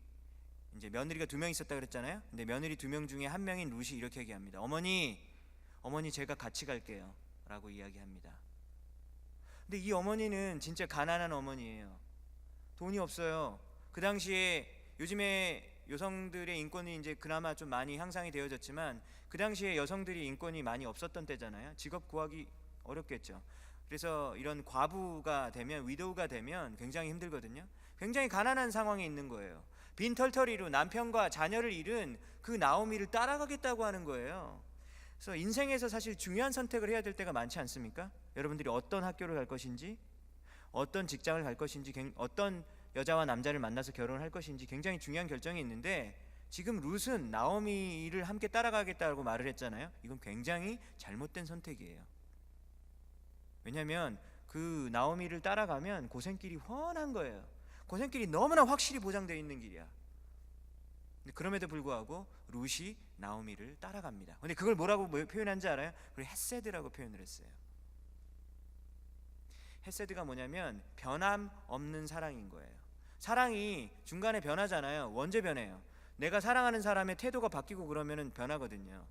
이제 며느리가 2명 있었다 그랬잖아요. 근데 며느리 2명 중에 한 명인 룻이 이렇게 얘기합니다. 어머니 제가 같이 갈게요 라고 이야기합니다. 근데 이 어머니는 진짜 가난한 어머니예요. 돈이 없어요. 그 당시에 요즘에 여성들의 인권이 이제 그나마 좀 많이 향상이 되어졌지만 그 당시에 여성들이 인권이 많이 없었던 때잖아요. 직업 구하기 어렵겠죠. 그래서 이런 과부가 되면, 위도우가 되면 굉장히 힘들거든요. 굉장히 가난한 상황에 있는 거예요. 빈털터리로 남편과 자녀를 잃은 그 나오미를 따라가겠다고 하는 거예요. 그래서 인생에서 사실 중요한 선택을 해야 될 때가 많지 않습니까? 여러분들이 어떤 학교를 갈 것인지, 어떤 직장을 갈 것인지, 어떤 여자와 남자를 만나서 결혼을 할 것인지 굉장히 중요한 결정이 있는데, 지금 룻은 나오미를 함께 따라가겠다고 말을 했잖아요. 이건 굉장히 잘못된 선택이에요. 왜냐하면 그 나오미를 따라가면 고생길이 훤한 거예요. 고생길이 너무나 확실히 보장되어 있는 길이야. 그럼에도 불구하고 룻이 나오미를 따라갑니다. 근데 그걸 뭐라고 표현한지 알아요? 그걸 헤세드라고 표현을 했어요. 헤세드가 뭐냐면 변함없는 사랑인 거예요. 사랑이 중간에 변하잖아요. 언제 변해요? 내가 사랑하는 사람의 태도가 바뀌고 그러면 변하거든요.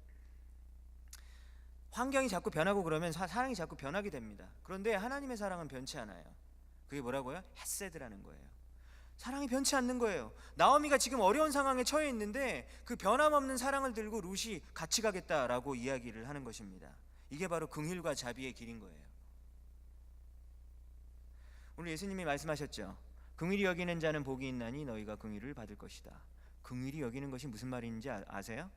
환경이 자꾸 변하고 그러면 사랑이 자꾸 변하게 됩니다. 그런데 하나님의 사랑은 변치 않아요. 그게 뭐라고요? 헤세드라는 거예요. 사랑이 변치 않는 거예요. 나오미가 지금 어려운 상황에 처해 있는데 그 변함없는 사랑을 들고 룻이 같이 가겠다라고 이야기를 하는 것입니다. 이게 바로 긍휼과 자비의 길인 거예요. 오늘 예수님이 말씀하셨죠. 긍휼히 여기는 자는 복이 있나니 너희가 긍휼을 받을 것이다. 긍휼히 여기는 것이 무슨 말인지 아세요?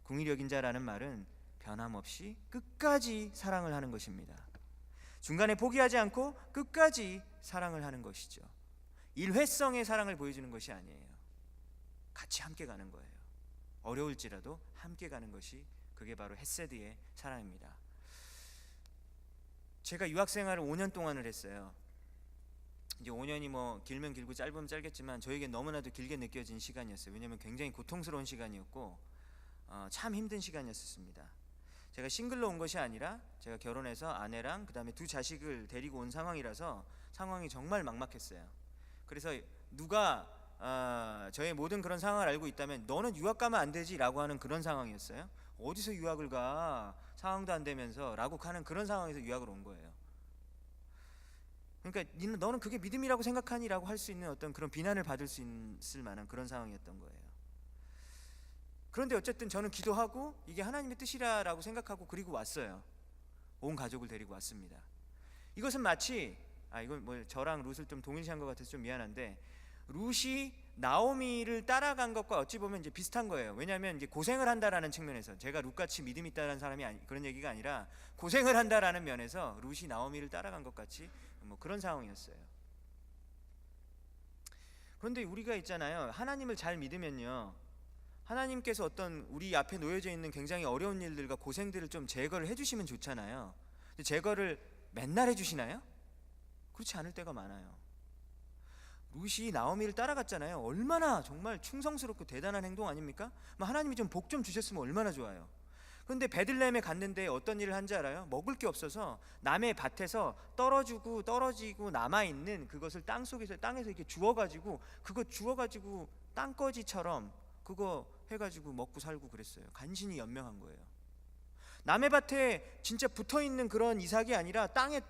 긍휼히 여긴 자라는 말은 변함없이 끝까지 사랑을 하는 것입니다. 중간에 포기하지 않고 끝까지 사랑을 하는 것이죠. 일회성의 사랑을 보여주는 것이 아니에요. 같이 함께 가는 거예요. 어려울지라도 함께 가는 것이, 그게 바로 헤세드의 사랑입니다. 제가 유학 생활을 5년 동안을 했어요. 이제 5년이 뭐 길면 길고 짧으면 짧겠지만 저에게 너무나도 길게 느껴진 시간이었어요. 왜냐하면 굉장히 고통스러운 시간이었고 참 힘든 시간이었습니다. 제가 싱글로 온 것이 아니라 제가 결혼해서 아내랑 그 다음에 2 자식을 데리고 온 상황이라서 상황이 정말 막막했어요. 그래서 누가 저의 모든 그런 상황을 알고 있다면 너는 유학 가면 안 되지 라고 하는 그런 상황이었어요. 어디서 유학을 가, 상황도 안 되면서 라고 하는 그런 상황에서 유학을 온 거예요. 그러니까 너는 그게 믿음이라고 생각하니? 라고 할 수 있는 어떤 그런 비난을 받을 수 있을 만한 그런 상황이었던 거예요. 그런데 어쨌든 저는 기도하고 이게 하나님의 뜻이라고 생각하고 그리고 왔어요. 온 가족을 데리고 왔습니다. 이것은 마치 이건 뭐 저랑 룻을 좀 동일시한 것 같아서 좀 미안한데, 룻이 나오미를 따라간 것과 어찌 보면 이제 비슷한 거예요. 왜냐하면 이제 고생을 한다라는 측면에서, 제가 룻같이 믿음 있다라는 사람이 그런 얘기가 아니라 고생을 한다라는 면에서 룻이 나오미를 따라간 것 같이 뭐 그런 상황이었어요. 그런데 우리가 있잖아요. 하나님을 잘 믿으면요, 하나님께서 어떤 우리 앞에 놓여져 있는 굉장히 어려운 일들과 고생들을 좀 제거를 해주시면 좋잖아요. 근데 제거를 맨날 해주시나요? 그렇지 않을 때가 많아요. 룻이 나오미를 따라갔잖아요. 얼마나 정말 충성스럽고 대단한 행동 아닙니까? 하나님이 좀 복 좀 주셨으면 얼마나 좋아요. 그런데 베들레헴에 갔는데 어떤 일을 한지 알아요? 먹을 게 없어서 남의 밭에서 떨어지고 남아있는 그것을 땅에서 이렇게 주워가지고 땅거지처럼 그거 해가지고 먹고 살고 그랬어요. 간신히 연명한 거예요. 남의 밭에 진짜 붙어있는 그런 이삭이 아니라 땅에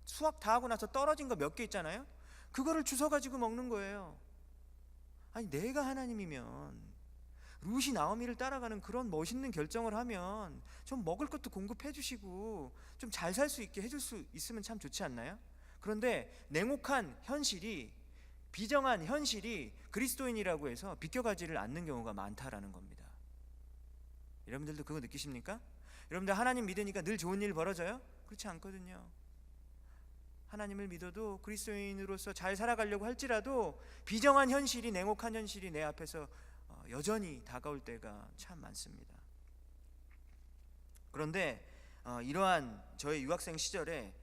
수확 다 하고 나서 떨어진 거 몇 개 있잖아요. 그거를 주워가지고 먹는 거예요. 아니, 내가 하나님이면 룻이 나오미를 따라가는 그런 멋있는 결정을 하면 좀 먹을 것도 공급해 주시고 좀 잘 살 수 있게 해줄 수 있으면 참 좋지 않나요? 그런데 냉혹한 현실이, 비정한 현실이 그리스도인이라고 해서 비껴가지를 않는 경우가 많다라는 겁니다. 여러분들도 그거 느끼십니까? 여러분들 하나님 믿으니까 늘 좋은 일 벌어져요? 그렇지 않거든요. 하나님을 믿어도 그리스도인으로서 잘 살아가려고 할지라도 비정한 현실이, 냉혹한 현실이 내 앞에서 여전히 다가올 때가 참 많습니다. 그런데 이러한 저의 유학생 시절에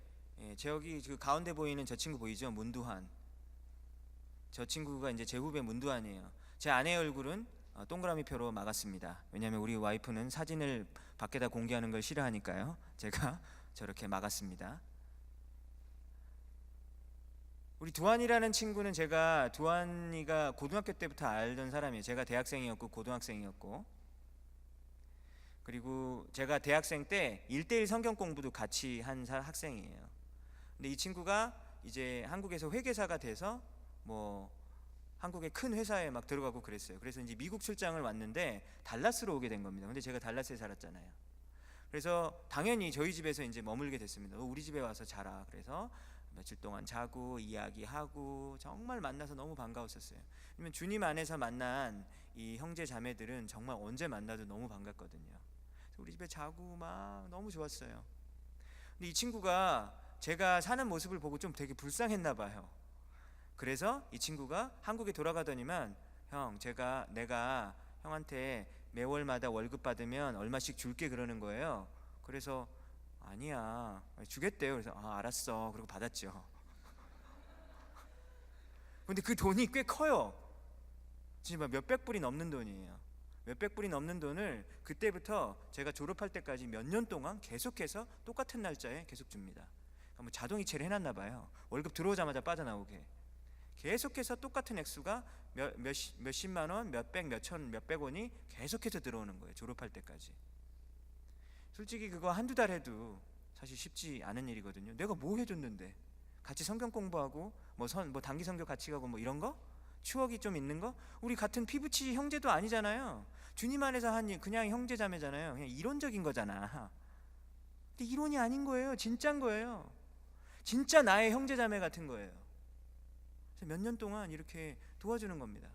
저기 그 가운데 보이는 저 친구 보이죠? 문두환. 저 친구가 이제 제 후배 문두환이에요. 제 아내의 얼굴은 동그라미표로 막았습니다. 왜냐하면 우리 와이프는 사진을 밖에다 공개하는 걸 싫어하니까요. 제가 저렇게 막았습니다. 우리 두한이라는 친구는 제가 두한이가 고등학교 때부터 알던 사람이에요. 제가 대학생이었고 고등학생이었고, 그리고 제가 대학생 때 1대1 성경 공부도 같이 한 학생이에요. 근데 이 친구가 이제 한국에서 회계사가 돼서 뭐 한국의 큰 회사에 막 들어가고 그랬어요. 그래서 이제 미국 출장을 왔는데 달라스로 오게 된 겁니다. 근데 제가 달라스에 살았잖아요. 그래서 당연히 저희 집에서 이제 머물게 됐습니다. 우리 집에 와서 자라. 그래서 며칠 동안 자고 이야기하고 정말 만나서 너무 반가웠었어요. 왜냐면 주님 안에서 만난 이 형제 자매들은 정말 언제 만나도 너무 반갑거든요. 그래서 우리 집에 자고 막 너무 좋았어요. 근데 이 친구가 제가 사는 모습을 보고 좀 되게 불쌍했나 봐요. 그래서 이 친구가 한국에 돌아가더니만, 내가 형한테 매월마다 월급 받으면 얼마씩 줄게 그러는 거예요. 그래서 아니야, 주겠대요. 그래서 알았어. 그리고 받았죠. 근데 그 돈이 꽤 커요. 진짜 몇백 불이 넘는 돈이에요. 몇백 불이 넘는 돈을 그때부터 제가 졸업할 때까지 몇 년 동안 계속해서 똑같은 날짜에 계속 줍니다. 그러니까 뭐 자동이체를 해놨나 봐요. 월급 들어오자마자 빠져나오게. 계속해서 똑같은 액수가 몇십만 원, 몇백, 몇천, 몇백 원이 계속해서 들어오는 거예요. 졸업할 때까지. 솔직히 그거 한두 달 해도 사실 쉽지 않은 일이거든요. 내가 뭐 해줬는데? 같이 성경 공부하고 뭐 단기 선교 같이 가고 뭐 이런 거? 추억이 좀 있는 거? 우리 같은 피부치 형제도 아니잖아요. 주님 안에서 한 그냥 형제 자매잖아요. 그냥 이론적인 거잖아. 근데 이론이 아닌 거예요. 진짜인 거예요. 진짜 나의 형제 자매 같은 거예요. 그래서 몇 년 동안 이렇게 도와주는 겁니다.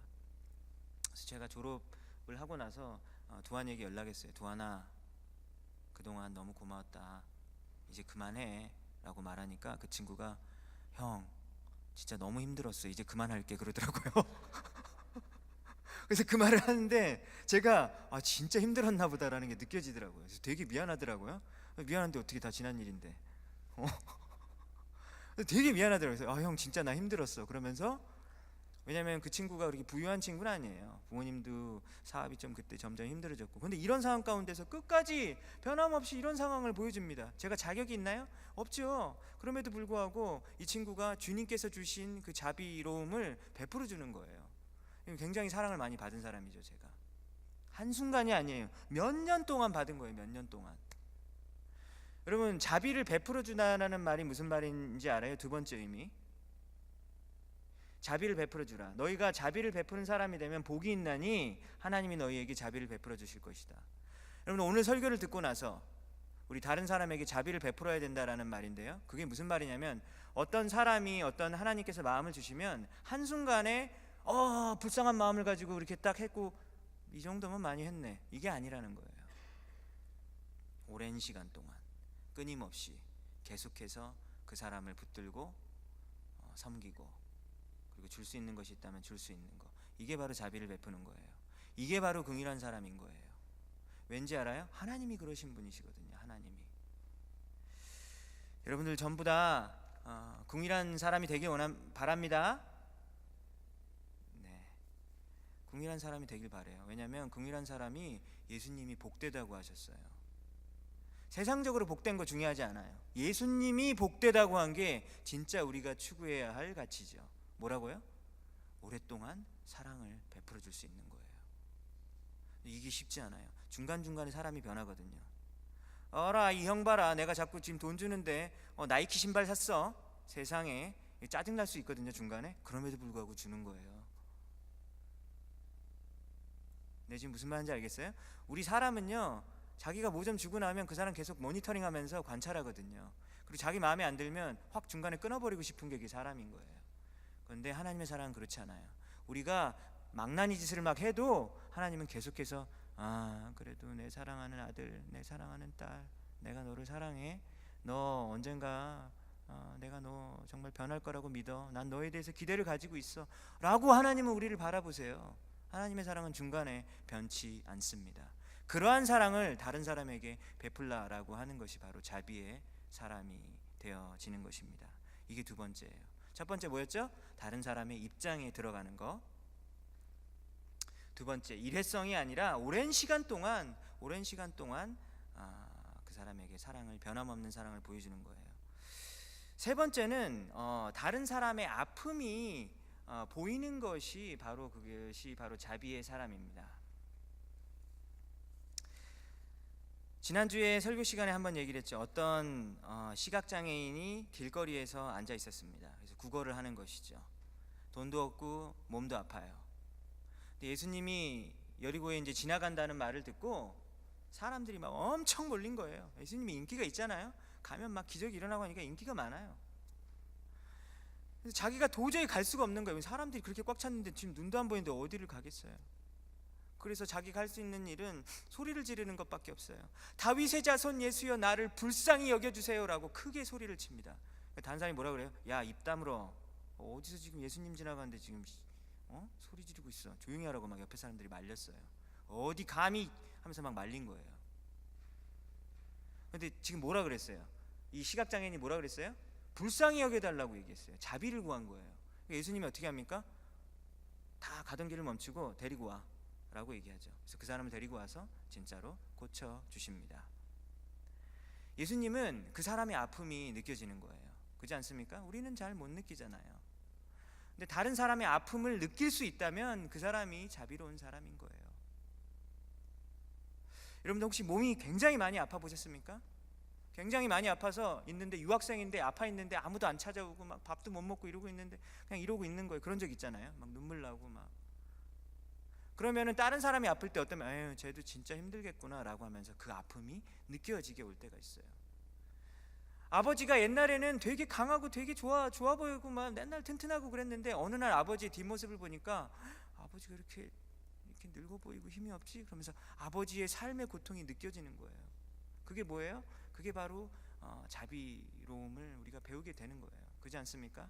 그래서 제가 졸업을 하고 나서 두한에게 연락했어요. 두한아, 그동안 너무 고마웠다. 이제 그만해 라고 말하니까 그 친구가, 형 진짜 너무 힘들었어. 이제 그만할게 그러더라고요. 그래서 그 말을 하는데 제가 진짜 힘들었나 보다라는 게 느껴지더라고요. 그래서 되게 미안하더라고요. 미안한데 어떻게 다 지난 일인데. 되게 미안하더라고요. 그래서 형 진짜 나 힘들었어. 그러면서, 왜냐면 그 친구가 그렇게 부유한 친구는 아니에요. 부모님도 사업이 좀 그때 점점 힘들어졌고. 근데 이런 상황 가운데서 끝까지 변함없이 이런 상황을 보여줍니다. 제가 자격이 있나요? 없죠. 그럼에도 불구하고 이 친구가 주님께서 주신 그 자비로움을 베풀어 주는 거예요. 굉장히 사랑을 많이 받은 사람이죠. 제가 한순간이 아니에요. 몇 년 동안 받은 거예요. 몇 년 동안. 여러분, 자비를 베풀어 주다라는 말이 무슨 말인지 알아요? 두 번째 의미, 자비를 베풀어 주라. 너희가 자비를 베푸는 사람이 되면 복이 있나니 하나님이 너희에게 자비를 베풀어 주실 것이다. 여러분, 오늘 설교를 듣고 나서 우리 다른 사람에게 자비를 베풀어야 된다라는 말인데요, 그게 무슨 말이냐면, 어떤 사람이 어떤 하나님께서 마음을 주시면 한순간에 불쌍한 마음을 가지고 이렇게 딱 했고 이 정도면 많이 했네, 이게 아니라는 거예요. 오랜 시간 동안 끊임없이 계속해서 그 사람을 붙들고 섬기고 그리고 줄 수 있는 것이 있다면 줄 수 있는 거. 이게 바로 자비를 베푸는 거예요. 이게 바로 긍휼한 사람인 거예요. 왠지 알아요? 하나님이 그러신 분이시거든요. 하나님이. 여러분들 전부 다 긍휼한 사람이 되길 바랍니다. 네, 긍휼한 사람이 되길 바래요. 왜냐하면 긍휼한 사람이 예수님이 복되다고 하셨어요. 세상적으로 복된 거 중요하지 않아요. 예수님이 복되다고 한 게 진짜 우리가 추구해야 할 가치죠. 뭐라고요? 오랫동안 사랑을 베풀어 줄 수 있는 거예요. 이게 쉽지 않아요. 중간중간에 사람이 변하거든요. 어라 이 형 봐라, 내가 자꾸 지금 돈 주는데 나이키 신발 샀어. 세상에 짜증날 수 있거든요. 중간에. 그럼에도 불구하고 주는 거예요. 네, 지금 무슨 말인지 알겠어요? 우리 사람은요, 자기가 뭐 좀 주고 나면 그 사람 계속 모니터링하면서 관찰하거든요. 그리고 자기 마음에 안 들면 확 중간에 끊어버리고 싶은 게 사람인 거예요. 그런데 하나님의 사랑은 그렇지 않아요. 우리가 망나니 짓을 막 해도 하나님은 계속해서 그래도 내 사랑하는 아들, 내 사랑하는 딸, 내가 너를 사랑해. 너 언젠가 내가 너 정말 변할 거라고 믿어. 난 너에 대해서 기대를 가지고 있어 라고 하나님은 우리를 바라보세요. 하나님의 사랑은 중간에 변치 않습니다. 그러한 사랑을 다른 사람에게 베풀라라고 하는 것이 바로 자비의 사람이 되어지는 것입니다. 이게 두 번째예요. 첫 번째 뭐였죠? 다른 사람의 입장에 들어가는 거. 두 번째, 일회성이 아니라 오랜 시간 동안 그 사람에게 사랑을, 변함없는 사랑을 보여주는 거예요. 세 번째는 다른 사람의 아픔이 보이는 것이 바로 그것이 바로 자비의 사람입니다. 지난주에 설교 시간에 한번 얘기를 했죠. 어떤 시각장애인이 길거리에서 앉아 있었습니다. 그래서 구걸을 하는 것이죠. 돈도 없고 몸도 아파요. 근데 예수님이 여리고에 이제 지나간다는 말을 듣고 사람들이 막 엄청 몰린 거예요. 예수님이 인기가 있잖아요. 가면 막 기적이 일어나고 하니까 인기가 많아요. 그래서 자기가 도저히 갈 수가 없는 거예요. 사람들이 그렇게 꽉 찼는데 지금 눈도 안 보이는데 어디를 가겠어요. 그래서 자기가 할 수 있는 일은 소리를 지르는 것밖에 없어요. 다윗의 자손 예수여 나를 불쌍히 여겨주세요라고 크게 소리를 칩니다. 다른 사람이 뭐라 그래요? 야, 입 다물어. 어디서 지금 예수님 지나가는데 지금 소리 지르고 있어. 조용히 하라고 막 옆에 사람들이 말렸어요. 어디 감히 하면서 막 말린 거예요. 근데 지금 뭐라 그랬어요? 이 시각장애인이 뭐라 그랬어요? 불쌍히 여겨달라고 얘기했어요. 자비를 구한 거예요. 예수님이 어떻게 합니까? 다 가던 길을 멈추고 데리고 와 라고 얘기하죠. 그래서 그 사람을 데리고 와서 진짜로 고쳐주십니다. 예수님은 그 사람의 아픔이 느껴지는 거예요. 그렇지 않습니까? 우리는 잘 못 느끼잖아요. 근데 다른 사람의 아픔을 느낄 수 있다면 그 사람이 자비로운 사람인 거예요. 여러분들 혹시 몸이 굉장히 많이 아파 보셨습니까? 굉장히 많이 아파서 있는데, 유학생인데 아파 있는데 아무도 안 찾아오고 막 밥도 못 먹고 이러고 있는데 그냥 이러고 있는 거예요. 그런 적 있잖아요. 막 눈물 나고 막. 그러면은 다른 사람이 아플 때 어떠면 에휴 쟤도 진짜 힘들겠구나 라고 하면서 그 아픔이 느껴지게 올 때가 있어요. 아버지가 옛날에는 되게 강하고 되게 좋아 보이고 막 맨날 튼튼하고 그랬는데 어느 날 아버지의 뒷모습을 보니까 아버지가 이렇게 늙어 보이고 힘이 없지? 그러면서 아버지의 삶의 고통이 느껴지는 거예요. 그게 뭐예요? 그게 바로 자비로움을 우리가 배우게 되는 거예요. 그렇지 않습니까?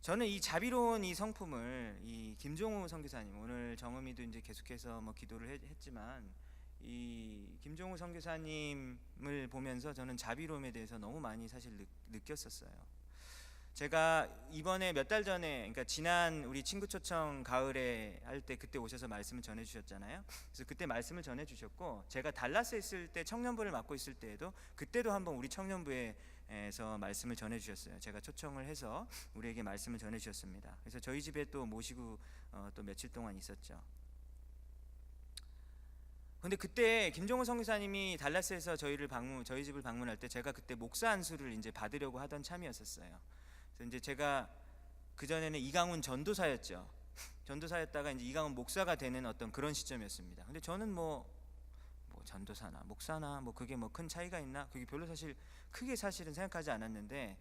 저는 이 자비로운 이 성품을 이 김종우 선교사님, 오늘 정음이도 이제 계속해서 뭐 기도를 했지만 이 김종우 선교사님을 보면서 저는 자비로움에 대해서 너무 많이 사실 느꼈었어요. 제가 이번에 몇 달 전에, 그러니까 지난 우리 친구 초청 가을에 할 때 그때 오셔서 말씀을 전해 주셨잖아요. 그래서 그때 말씀을 전해 주셨고, 제가 달라스에 있을 때 청년부를 맡고 있을 때에도 그때도 한번 우리 청년부에서 말씀을 전해 주셨어요. 제가 초청을 해서 우리에게 말씀을 전해 주셨습니다. 그래서 저희 집에 또 모시고 또 며칠 동안 있었죠. 근데 그때 김종호 선교사님이 달라스에서 저희 집을 방문할 때 제가 그때 목사 안수를 이제 받으려고 하던 참이었었어요. 그래서 이제 제가 그 전에는 이강훈 전도사였죠. 전도사였다가 이제 이강훈 목사가 되는 어떤 그런 시점이었습니다. 근데 저는 뭐 전도사나 목사나 뭐 그게 뭐 큰 차이가 있나? 그게 별로 사실 크게 사실은 생각하지 않았는데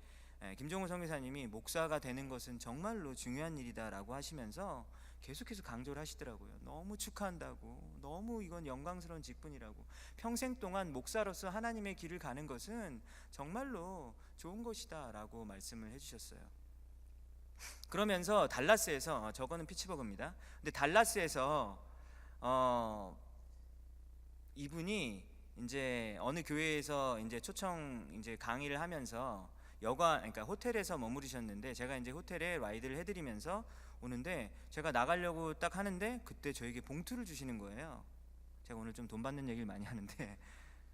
김종호 선교사님이 목사가 되는 것은 정말로 중요한 일이다라고 하시면서 계속해서 강조를 하시더라고요. 너무 축하한다고, 너무 이건 영광스러운 직분이라고, 평생 동안 목사로서 하나님의 길을 가는 것은 정말로 좋은 것이다 라고 말씀을 해주셨어요. 그러면서 달라스에서 저거는 피츠버그입니다. 근데 달라스에서 이분이 이제 어느 교회에서 이제 초청 이제 강의를 하면서 그러니까 호텔에서 머무르셨는데 제가 이제 호텔에 라이드를 해드리면서 오는데 제가 나가려고 딱 하는데 그때 저에게 봉투를 주시는 거예요. 제가 오늘 좀 돈 받는 얘기를 많이 하는데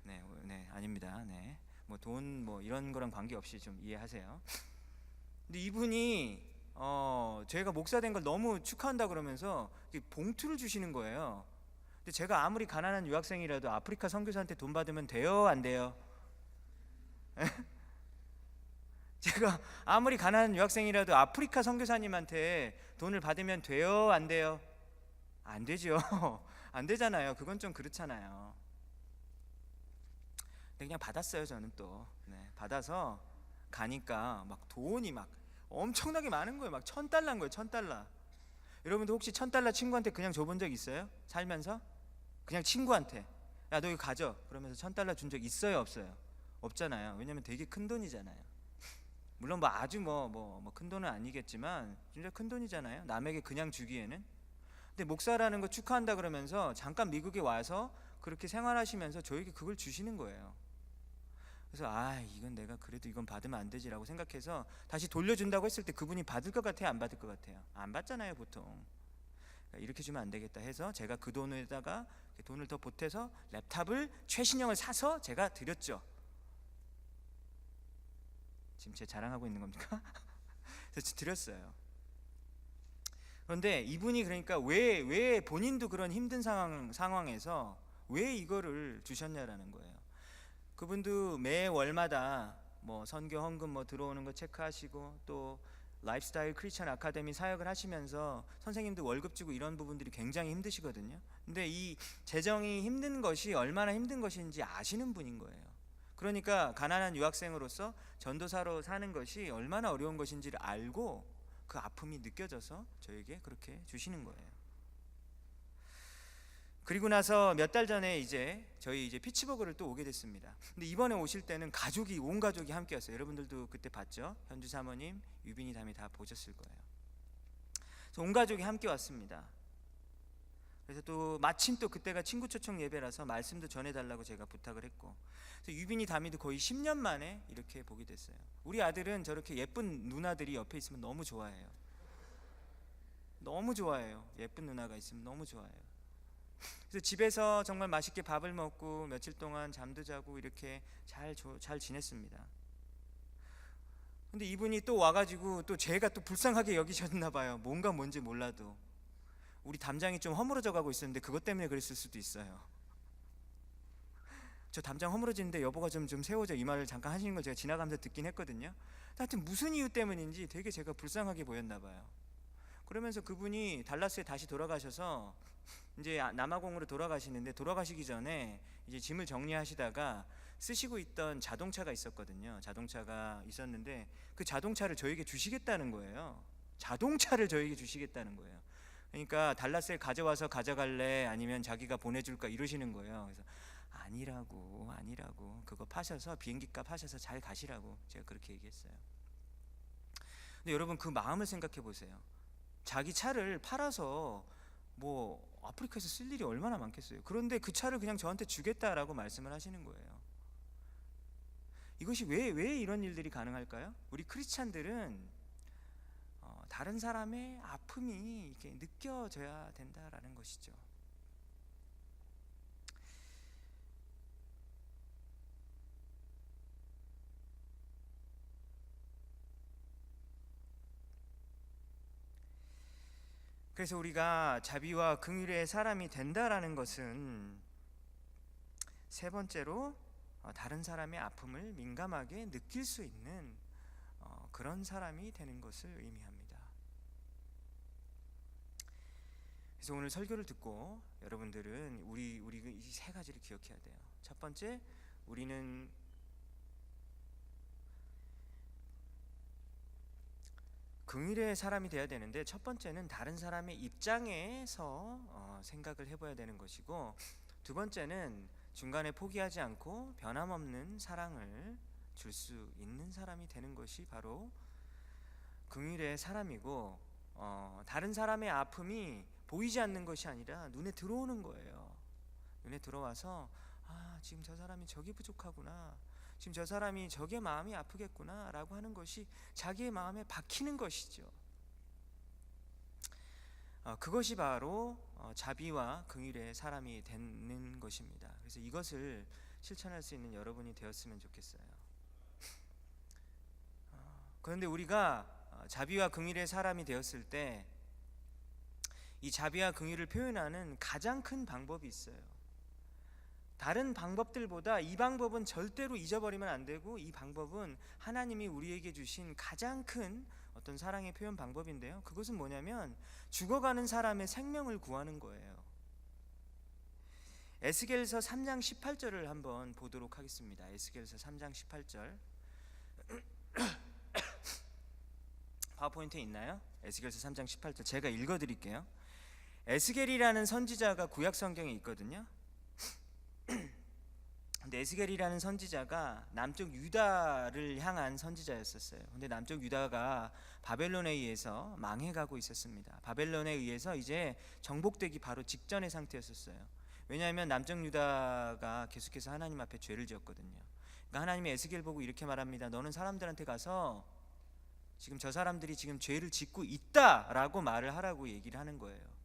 네, 아닙니다. 네, 뭐 돈 뭐 이런 거랑 관계없이 좀 이해하세요. 근데 이분이 저희가 목사 된 걸 너무 축하한다 그러면서 봉투를 주시는 거예요. 근데 제가 아무리 가난한 유학생이라도 아프리카 선교사한테 돈 받으면 돼요, 안 돼요? 제가 아무리 가난한 유학생이라도 아프리카 선교사님한테 돈을 받으면 돼요, 안 돼요? 안 되죠. 안 되잖아요. 그건 좀 그렇잖아요. 근데 그냥 받았어요. 저는 또 받아서 가니까 막 돈이 막 엄청나게 많은 거예요. 막 $1,000인 거예요. $1,000. 여러분도 혹시 $1,000 친구한테 그냥 줘본 적 있어요? 살면서? 그냥 친구한테 야 너 이거 가져 그러면서 $1,000 준 적 있어요, 없어요? 없잖아요. 왜냐면 되게 큰 돈이잖아요. 물론 뭐 아주 뭐 큰 돈은 아니겠지만 진짜 큰 돈이잖아요. 남에게 그냥 주기에는. 근데 목사라는 거 축하한다 그러면서 잠깐 미국에 와서 그렇게 생활하시면서 저에게 그걸 주시는 거예요. 그래서 이건 내가 그래도 이건 받으면 안 되지라고 생각해서 다시 돌려준다고 했을 때 그분이 받을 것 같아요, 안 받을 것 같아요? 안 받잖아요, 보통. 이렇게 주면 안 되겠다 해서 제가 그 돈에다가 돈을 더 보태서 랩탑을 최신형을 사서 제가 드렸죠. 지금 제 자랑하고 있는 겁니까? 그래서 드렸어요. 그런데 이분이 그러니까 왜 본인도 그런 힘든 상황에서 왜 이거를 주셨냐라는 거예요. 그분도 매 월마다 뭐 선교 헌금 뭐 들어오는 거 체크하시고 또 라이프스타일 크리스천 아카데미 사역을 하시면서 선생님도 월급 주고 이런 부분들이 굉장히 힘드시거든요. 근데 이 재정이 힘든 것이 얼마나 힘든 것인지 아시는 분인 거예요. 그러니까 가난한 유학생으로서 전도사로 사는 것이 얼마나 어려운 것인지를 알고 그 아픔이 느껴져서 저에게 그렇게 주시는 거예요. 그리고 나서 몇 달 전에 저희 피츠버그를 또 오게 됐습니다. 근데 이번에 오실 때는 온 가족이 함께 왔어요. 여러분들도 그때 봤죠? 현주 사모님, 유빈이 담이 다 보셨을 거예요. 그래서 온 가족이 함께 왔습니다. 그래서 또 마침 또 그때가 친구 초청 예배라서 말씀도 전해달라고 제가 부탁을 했고, 그래서 유빈이 담이도 거의 10년 만에 이렇게 보게 됐어요. 우리 아들은 저렇게 예쁜 누나들이 옆에 있으면 너무 좋아해요. 너무 좋아해요. 예쁜 누나가 있으면 너무 좋아해요. 그래서 집에서 정말 맛있게 밥을 먹고 며칠 동안 잠도 자고 이렇게 잘 지냈습니다. 근데 이분이 또 와가지고 또 제가 또 불쌍하게 여기셨나 봐요. 뭔지 몰라도 우리 담장이 좀 허물어져 가고 있었는데 그것 때문에 그랬을 수도 있어요. 저 담장 허물어지는데 여보가 좀 세워줘, 이 말을 잠깐 하시는 걸 제가 지나가면서 듣긴 했거든요. 하여튼 무슨 이유 때문인지 되게 제가 불쌍하게 보였나 봐요. 그러면서 그분이 달라스에 다시 돌아가셔서 이제 남아공으로 돌아가시는데, 돌아가시기 전에 이제 짐을 정리하시다가 쓰시고 있던 자동차가 있었거든요. 자동차가 있었는데 그 자동차를 저에게 주시겠다는 거예요. 자동차를 저에게 주시겠다는 거예요. 그러니까 달라스에 가져와서 가져갈래, 아니면 자기가 보내줄까 이러시는 거예요. 그래서 아니라고 그거 파셔서 비행기값 하셔서 잘 가시라고 제가 그렇게 얘기했어요. 근데 여러분 그 마음을 생각해 보세요. 자기 차를 팔아서 뭐 아프리카에서 쓸 일이 얼마나 많겠어요. 그런데 그 차를 그냥 저한테 주겠다라고 말씀을 하시는 거예요. 이것이 왜 이런 일들이 가능할까요? 우리 크리스찬들은 다른 사람의 아픔이 이렇게 느껴져야 된다라는 것이죠. 그래서 우리가 자비와 긍휼의 사람이 된다라는 것은 세 번째로 다른 사람의 아픔을 민감하게 느낄 수 있는 그런 사람이 되는 것을 의미합니다. 그래서 오늘 설교를 듣고 여러분들은 우리 이 세 가지를 기억해야 돼요. 첫 번째, 우리는 긍휼의 사람이 되어야 되는데, 첫 번째는 다른 사람의 입장에서 생각을 해봐야 되는 것이고, 두 번째는 중간에 포기하지 않고 변함없는 사랑을 줄 수 있는 사람이 되는 것이 바로 긍휼의 사람이고 다른 사람의 아픔이 보이지 않는 것이 아니라 눈에 들어오는 거예요. 눈에 들어와서 지금 저 사람이 저게 부족하구나, 지금 저 사람이 저게 마음이 아프겠구나 라고 하는 것이 자기의 마음에 박히는 것이죠. 그것이 바로 자비와 긍휼의 사람이 되는 것입니다. 그래서 이것을 실천할 수 있는 여러분이 되었으면 좋겠어요. 그런데 우리가 자비와 긍휼의 사람이 되었을 때 이 자비와 긍휼을 표현하는 가장 큰 방법이 있어요. 다른 방법들보다 이 방법은 절대로 잊어버리면 안 되고, 이 방법은 하나님이 우리에게 주신 가장 큰 어떤 사랑의 표현 방법인데요, 그것은 뭐냐면 죽어가는 사람의 생명을 구하는 거예요. 에스겔서 3장 18절을 한번 보도록 하겠습니다. 에스겔서 3장 18절. 파워포인트에 있나요? 에스겔서 3장 18절 제가 읽어드릴게요. 에스겔이라는 선지자가 구약 성경에 있거든요. 근데 에스겔이라는 선지자가 남쪽 유다를 향한 선지자였었어요. 근데 남쪽 유다가 바벨론에 의해서 망해가고 있었습니다. 바벨론에 의해서 이제 정복되기 바로 직전의 상태였었어요. 왜냐하면 남쪽 유다가 계속해서 하나님 앞에 죄를 지었거든요. 그러니까 하나님이 에스겔 보고 이렇게 말합니다. 너는 사람들한테 가서 지금 저 사람들이 지금 죄를 짓고 있다라고 말을 하라고 얘기를 하는 거예요.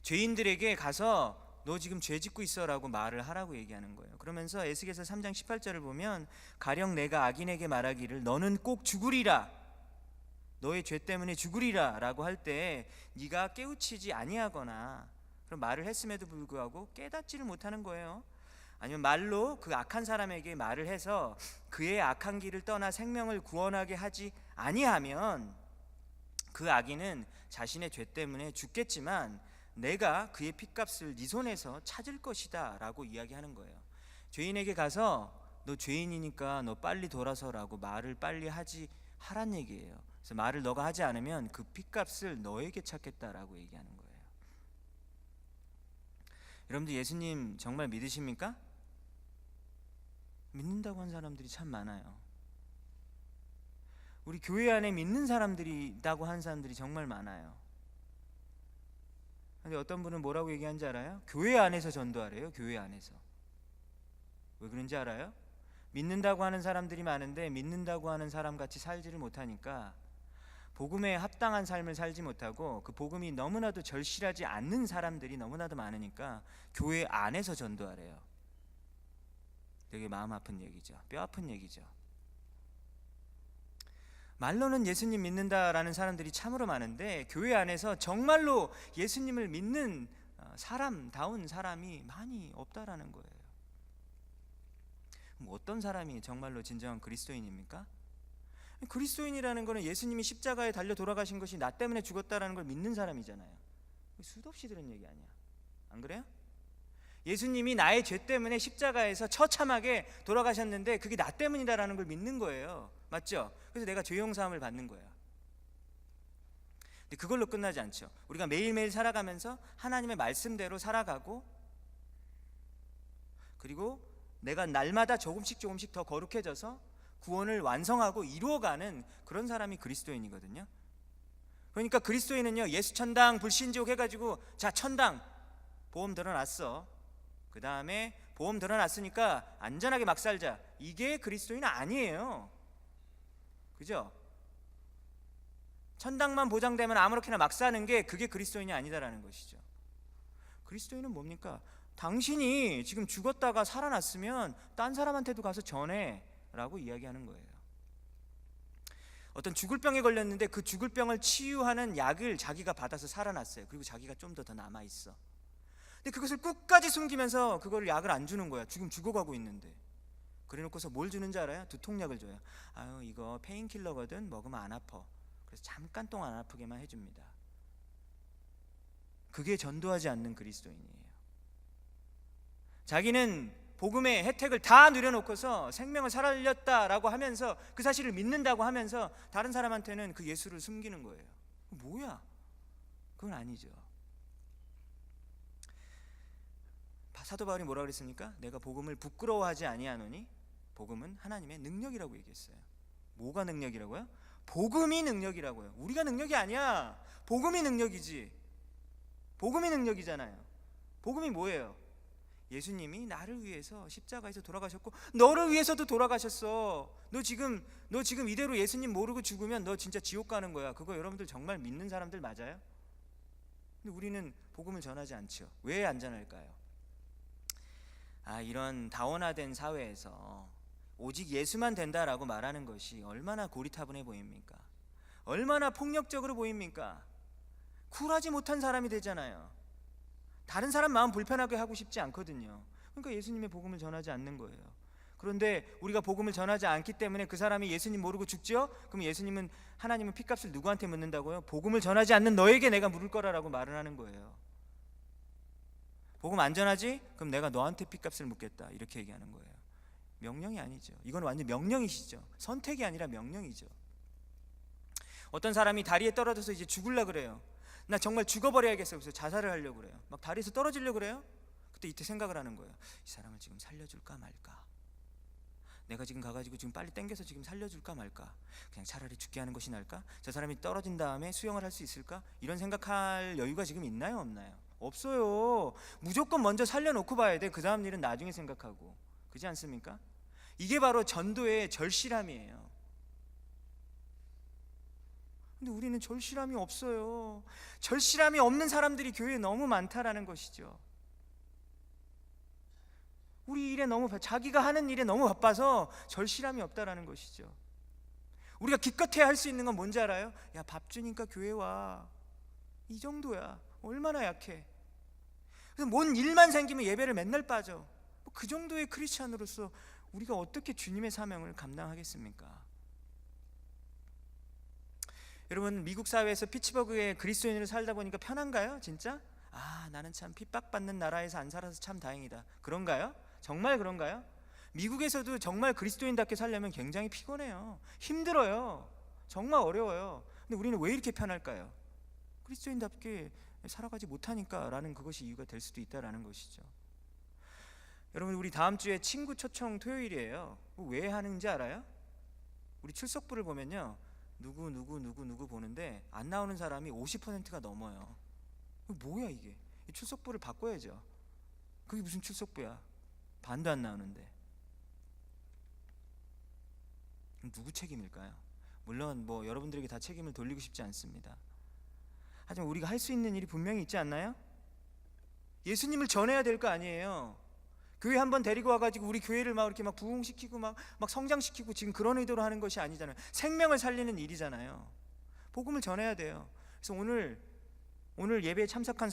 죄인들에게 가서 너 지금 죄 짓고 있어라고 말을 하라고 얘기하는 거예요. 그러면서 에스겔서 3장 18절을 보면 가령 내가 악인에게 말하기를 너는 꼭 죽으리라, 너의 죄 때문에 죽으리라 라고 할 때 네가 깨우치지 아니하거나 그런 말을 했음에도 불구하고 깨닫지를 못하는 거예요. 아니면 말로 그 악한 사람에게 말을 해서 그의 악한 길을 떠나 생명을 구원하게 하지 아니하면 그 악인은 자신의 죄 때문에 죽겠지만 내가 그의 핏값을 네 손에서 찾을 것이다 라고 이야기하는 거예요. 죄인에게 가서 너 죄인이니까 너 빨리 돌아서라고 말을 빨리 하란 얘기예요. 그래서 말을 너가 하지 않으면 그 핏값을 너에게 찾겠다라고 얘기하는 거예요. 여러분들 예수님 정말 믿으십니까? 믿는다고 한 사람들이 참 많아요. 우리 교회 안에 믿는 사람들이 있다고 한 사람들이 정말 많아요. 근데 어떤 분은 뭐라고 얘기하는지 알아요? 교회 안에서 전도하래요. 교회 안에서. 왜 그런지 알아요? 믿는다고 하는 사람들이 많은데 믿는다고 하는 사람 같이 살지를 못하니까, 복음에 합당한 삶을 살지 못하고 그 복음이 너무나도 절실하지 않는 사람들이 너무나도 많으니까 교회 안에서 전도하래요. 되게 마음 아픈 얘기죠. 뼈 아픈 얘기죠. 말로는 예수님 믿는다라는 사람들이 참으로 많은데 교회 안에서 정말로 예수님을 믿는 사람다운 사람이 많이 없다라는 거예요. 그럼 어떤 사람이 정말로 진정한 그리스도인입니까? 그리스도인이라는 것은 예수님이 십자가에 달려 돌아가신 것이 나 때문에 죽었다라는 걸 믿는 사람이잖아요. 수도 없이 들은 얘기 아니야. 안 그래요? 예수님이 나의 죄 때문에 십자가에서 처참하게 돌아가셨는데 그게 나 때문이다라는 걸 믿는 거예요. 맞죠? 그래서 내가 죄 용서함을 받는 거야. 근데 그걸로 끝나지 않죠. 우리가 매일매일 살아가면서 하나님의 말씀대로 살아가고, 그리고 내가 날마다 조금씩 더 거룩해져서 구원을 완성하고 이루어가는 그런 사람이 그리스도인이거든요. 그러니까 그리스도인은요, 예수 천당 불신지옥 해가지고 자 천당 보험 들어놨어, 그 다음에 보험 들어놨으니까 안전하게 막 살자, 이게 그리스도인은 아니에요. 그죠? 천당만 보장되면 아무렇게나 막 사는 게 그게 그리스도인이 아니다라는 것이죠. 그리스도인은 뭡니까? 당신이 지금 죽었다가 살아났으면 딴 사람한테도 가서 전해 라고 이야기하는 거예요. 어떤 죽을 병에 걸렸는데 그 죽을 병을 치유하는 약을 자기가 받아서 살아났어요. 그리고 자기가 좀 더 남아있어. 근데 그것을 끝까지 숨기면서 그걸 약을 안 주는 거야. 지금 죽어가고 있는데. 그래놓고서 뭘 주는지 알아요? 두통약을 줘요. 아유, 이거 페인킬러거든, 먹으면 안 아파. 그래서 잠깐 동안 안 아프게만 해줍니다. 그게 전도하지 않는 그리스도인이에요. 자기는 복음의 혜택을 다 누려놓고서 생명을 살렸다라고 하면서 그 사실을 믿는다고 하면서 다른 사람한테는 그 예수를 숨기는 거예요. 뭐야? 그건 아니죠. 사도 바울이 뭐라 그랬습니까? 내가 복음을 부끄러워하지 아니하노니 복음은 하나님의 능력이라고 얘기했어요. 뭐가 능력이라고요? 복음이 능력이라고요. 우리가 능력이 아니야. 복음이 능력이지. 복음이 능력이잖아요. 복음이 뭐예요? 예수님이 나를 위해서 십자가에서 돌아가셨고 너를 위해서도 돌아가셨어. 너 지금 이대로 예수님 모르고 죽으면 너 진짜 지옥 가는 거야. 그거 여러분들 정말 믿는 사람들 맞아요? 근데 우리는 복음을 전하지 않죠. 왜 안 전할까요? 이런 다원화된 사회에서 오직 예수만 된다라고 말하는 것이 얼마나 고리타분해 보입니까? 얼마나 폭력적으로 보입니까? 쿨하지 못한 사람이 되잖아요. 다른 사람 마음 불편하게 하고 싶지 않거든요. 그러니까 예수님의 복음을 전하지 않는 거예요. 그런데 우리가 복음을 전하지 않기 때문에 그 사람이 예수님 모르고 죽죠? 그럼 예수님은, 하나님은 피값을 누구한테 묻는다고요? 복음을 전하지 않는 너에게 내가 물을 거라고 말을 하는 거예요. 복음 안 전하지? 그럼 내가 너한테 피값을 묻겠다, 이렇게 얘기하는 거예요. 명령이 아니죠. 이건 완전 명령이시죠. 선택이 아니라 명령이죠. 어떤 사람이 다리에 떨어져서 이제 죽으려고 그래요. 나 정말 죽어버려야겠어요. 그래서 자살을 하려고 그래요. 막 다리에서 떨어지려고 그래요. 그때 이때 생각을 하는 거예요. 이 사람을 지금 살려줄까 말까? 내가 지금 가가지고 지금 빨리 땡겨서 지금 살려줄까 말까? 그냥 차라리 죽게 하는 것이 나을까? 저 사람이 떨어진 다음에 수영을 할 수 있을까? 이런 생각할 여유가 지금 있나요, 없나요? 없어요. 무조건 먼저 살려놓고 봐야 돼. 그 다음 일은 나중에 생각하고. 그렇지 않습니까? 이게 바로 전도의 절실함이에요. 근데 우리는 절실함이 없어요. 절실함이 없는 사람들이 교회에 너무 많다라는 것이죠. 우리 일에 자기가 하는 일에 너무 바빠서 절실함이 없다라는 것이죠. 우리가 기껏해야 할 수 있는 건 뭔지 알아요? 야, 밥 주니까 교회 와. 이 정도야. 얼마나 약해. 그래서 뭔 일만 생기면 예배를 맨날 빠져. 그 정도의 크리스찬으로서 우리가 어떻게 주님의 사명을 감당하겠습니까? 여러분, 미국 사회에서 피츠버그에 그리스도인으로 살다 보니까 편한가요? 진짜? 나는 참 핍박받는 나라에서 안 살아서 참 다행이다. 그런가요? 정말 그런가요? 미국에서도 정말 그리스도인답게 살려면 굉장히 피곤해요. 힘들어요. 정말 어려워요. 근데 우리는 왜 이렇게 편할까요? 그리스도인답게 살아가지 못하니까 라는 그것이 이유가 될 수도 있다라는 것이죠. 여러분, 우리 다음 주에 친구 초청 토요일이에요. 왜 하는지 알아요? 우리 출석부를 보면요, 누구 보는데 안 나오는 사람이 50%가 넘어요. 뭐야 이게? 출석부를 바꿔야죠. 그게 무슨 출석부야? 반도 안 나오는데. 누구 책임일까요? 물론 여러분들에게 다 책임을 돌리고 싶지 않습니다. 하지만 우리가 할 수 있는 일이 분명히 있지 않나요? 예수님을 전해야 될 거 아니에요. 교회 한번 데리고 와가지고 우리 교회를 막 이렇게 막 부흥시키고 막 성장시키고 지금 그런 의도로 하는 것이 아니잖아요. 생명을 살리는 일이잖아요. 복음을 전해야 돼요. 그래서 오늘 예배에 참석한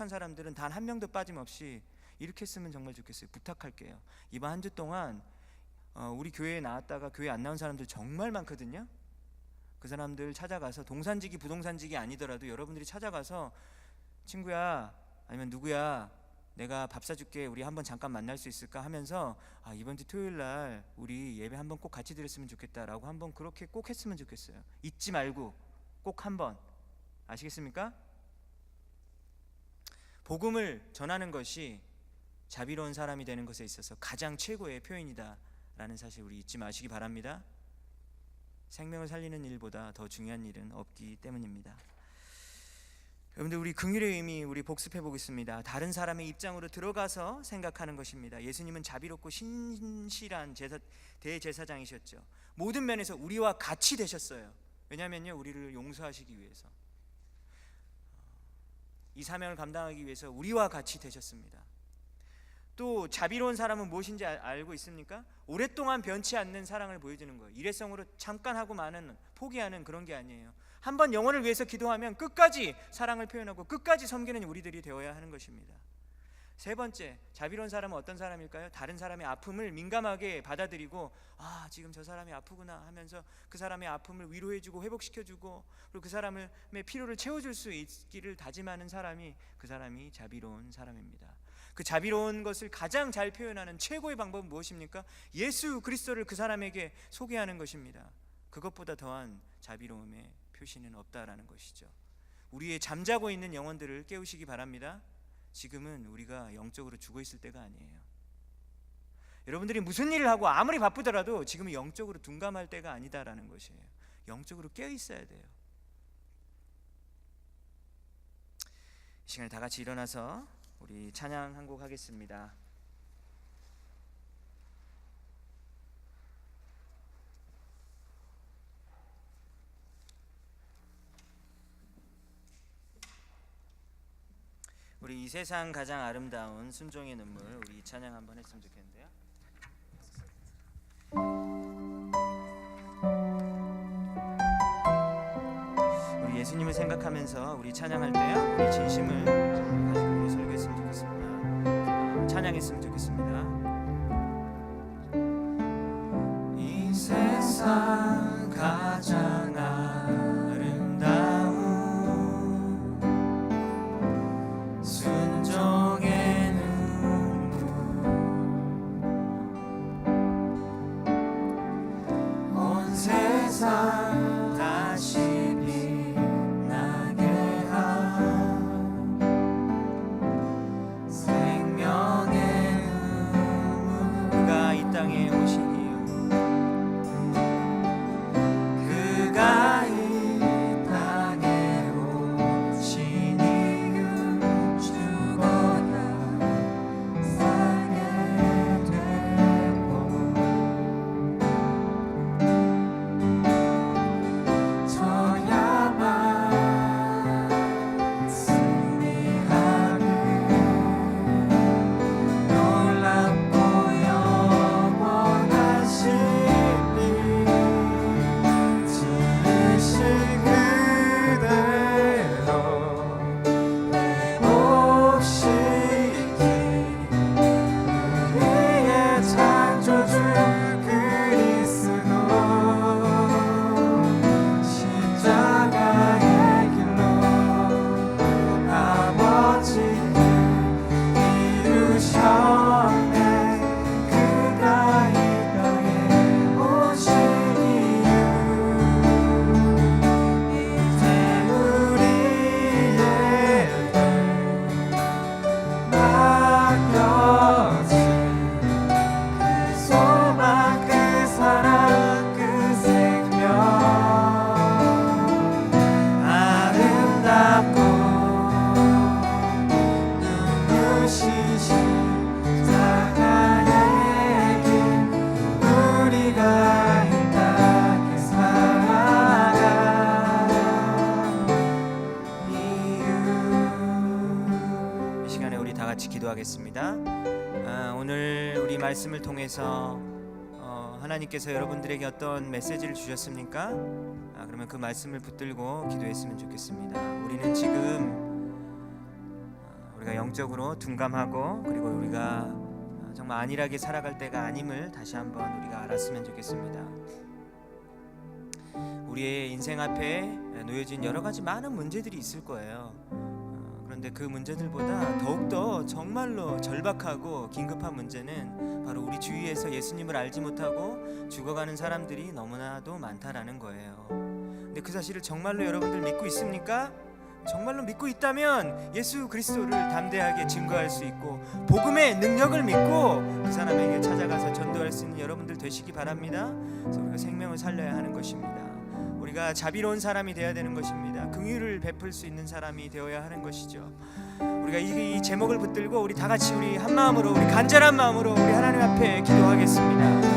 사람들은 단 한 명도 빠짐없이 이렇게 했으면 정말 좋겠어요. 부탁할게요. 이번 한 주 동안 우리 교회에 나왔다가 교회 안 나온 사람들 정말 많거든요. 그 사람들 찾아가서, 동산직이 부동산직이 아니더라도 여러분들이 찾아가서, 친구야, 아니면 누구야, 내가 밥 사줄게, 우리 한번 잠깐 만날 수 있을까 하면서, 이번 주 토요일 날 우리 예배 한번 꼭 같이 드렸으면 좋겠다라고 한번 그렇게 꼭 했으면 좋겠어요. 잊지 말고 꼭 한번. 아시겠습니까? 복음을 전하는 것이 자비로운 사람이 되는 것에 있어서 가장 최고의 표현이다라는 사실 우리 잊지 마시기 바랍니다. 생명을 살리는 일보다 더 중요한 일은 없기 때문입니다. 여러분들, 우리 긍휼의 의미 우리 복습해 보겠습니다. 다른 사람의 입장으로 들어가서 생각하는 것입니다. 예수님은 자비롭고 신실한 대제사장이셨죠. 모든 면에서 우리와 같이 되셨어요. 왜냐하면요, 우리를 용서하시기 위해서, 이 사명을 감당하기 위해서 우리와 같이 되셨습니다. 또 자비로운 사람은 무엇인지 알고 있습니까? 오랫동안 변치 않는 사랑을 보여주는 거예요. 일회성으로 잠깐 하고 포기하는 그런 게 아니에요. 한번 영혼을 위해서 기도하면 끝까지 사랑을 표현하고 끝까지 섬기는 우리들이 되어야 하는 것입니다. 세 번째, 자비로운 사람은 어떤 사람일까요? 다른 사람의 아픔을 민감하게 받아들이고, 지금 저 사람이 아프구나 하면서 그 사람의 아픔을 위로해주고 회복시켜주고, 그리고 그 사람의 필요를 채워줄 수 있기를 다짐하는 사람이, 그 사람이 자비로운 사람입니다. 그 자비로운 것을 가장 잘 표현하는 최고의 방법은 무엇입니까? 예수 그리스도를 그 사람에게 소개하는 것입니다. 그것보다 더한 자비로움의 표시는 없다라는 것이죠. 우리의 잠자고 있는 영혼들을 깨우시기 바랍니다. 지금은 우리가 영적으로 죽어 있을 때가 아니에요. 여러분들이 무슨 일을 하고 아무리 바쁘더라도 지금은 영적으로 둔감할 때가 아니다라는 것이에요. 영적으로 깨어 있어야 돼요. 이 시간에 다 같이 일어나서 우리 찬양 한 곡 하겠습니다. 우리 이 세상 가장 아름다운 순종의 눈물, 우리 이 찬양 한번 했으면 좋겠는데요. 우리 예수님을 생각하면서 우리 찬양할 때요, 우리 진심을 가지고 우리 설교했으면 좋겠습니다. 찬양했으면 좋겠습니다. 이 세상 가장 아름다운 순종의 눈물, 온 세상 다시 빛나게 한 생명의 눈물. 그가 이 땅에 오신 이유, 그가 이 땅에 오신 이유, 죽어야 살게 되고 저야만 승리하는 놀랍고 영원한 신비 지으신 그대로 회복시키 우리의 창조주 그리스도 십자가의 길로 아버지를 이루셨네. 그가 이 땅에 오신 이유, 이제 우리에게 맡겨진 그 소망, 그 사랑, 그 생명, 아름답고 눈부신 십자가의 길, 우리가 이 땅에 살아간 이유. 이 시간에 우리 다 같이 기도하겠습니다. 오늘 우리 말씀을 통해서 하나님께서 여러분들에게 어떤 메시지를 주셨습니까? 그러면 그 말씀을 붙들고 기도했으면 좋겠습니다. 우리는 지금 우리가 영적으로 둔감하고, 그리고 우리가 정말 안일하게 살아갈 때가 아님을 다시 한번 우리가 알았으면 좋겠습니다. 우리의 인생 앞에 놓여진 여러 가지 많은 문제들이 있을 거예요. 그런데 그 문제들보다 더욱더 정말로 절박하고 긴급한 문제는 바로 우리 주위에서 예수님을 알지 못하고 죽어가는 사람들이 너무나도 많다라는 거예요. 근데 그 사실을 정말로 여러분들 믿고 있습니까? 정말로 믿고 있다면 예수 그리스도를 담대하게 증거할 수 있고, 복음의 능력을 믿고 그 사람에게 찾아가서 전도할 수 있는 여러분들 되시기 바랍니다. 그래서 우리가 생명을 살려야 하는 것입니다. 우리가 자비로운 사람이 되어야 되는 것입니다. 긍휼을 베풀 수 있는 사람이 되어야 하는 것이죠. 우리가 이 제목을 붙들고 우리 다 같이 우리 한 마음으로, 우리 간절한 마음으로 우리 하나님 앞에 기도하겠습니다.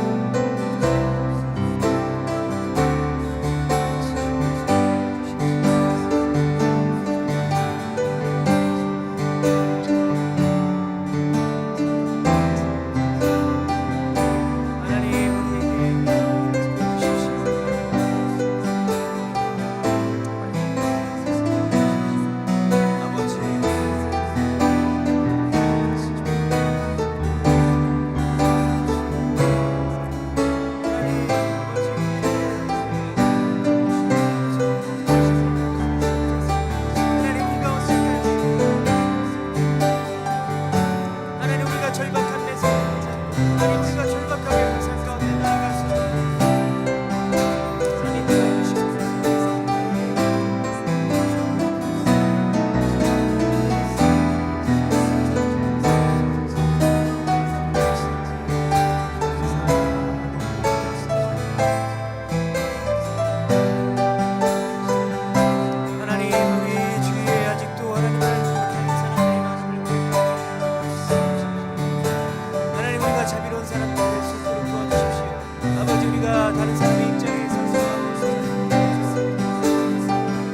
우리가 다른 사람의 입장에 서서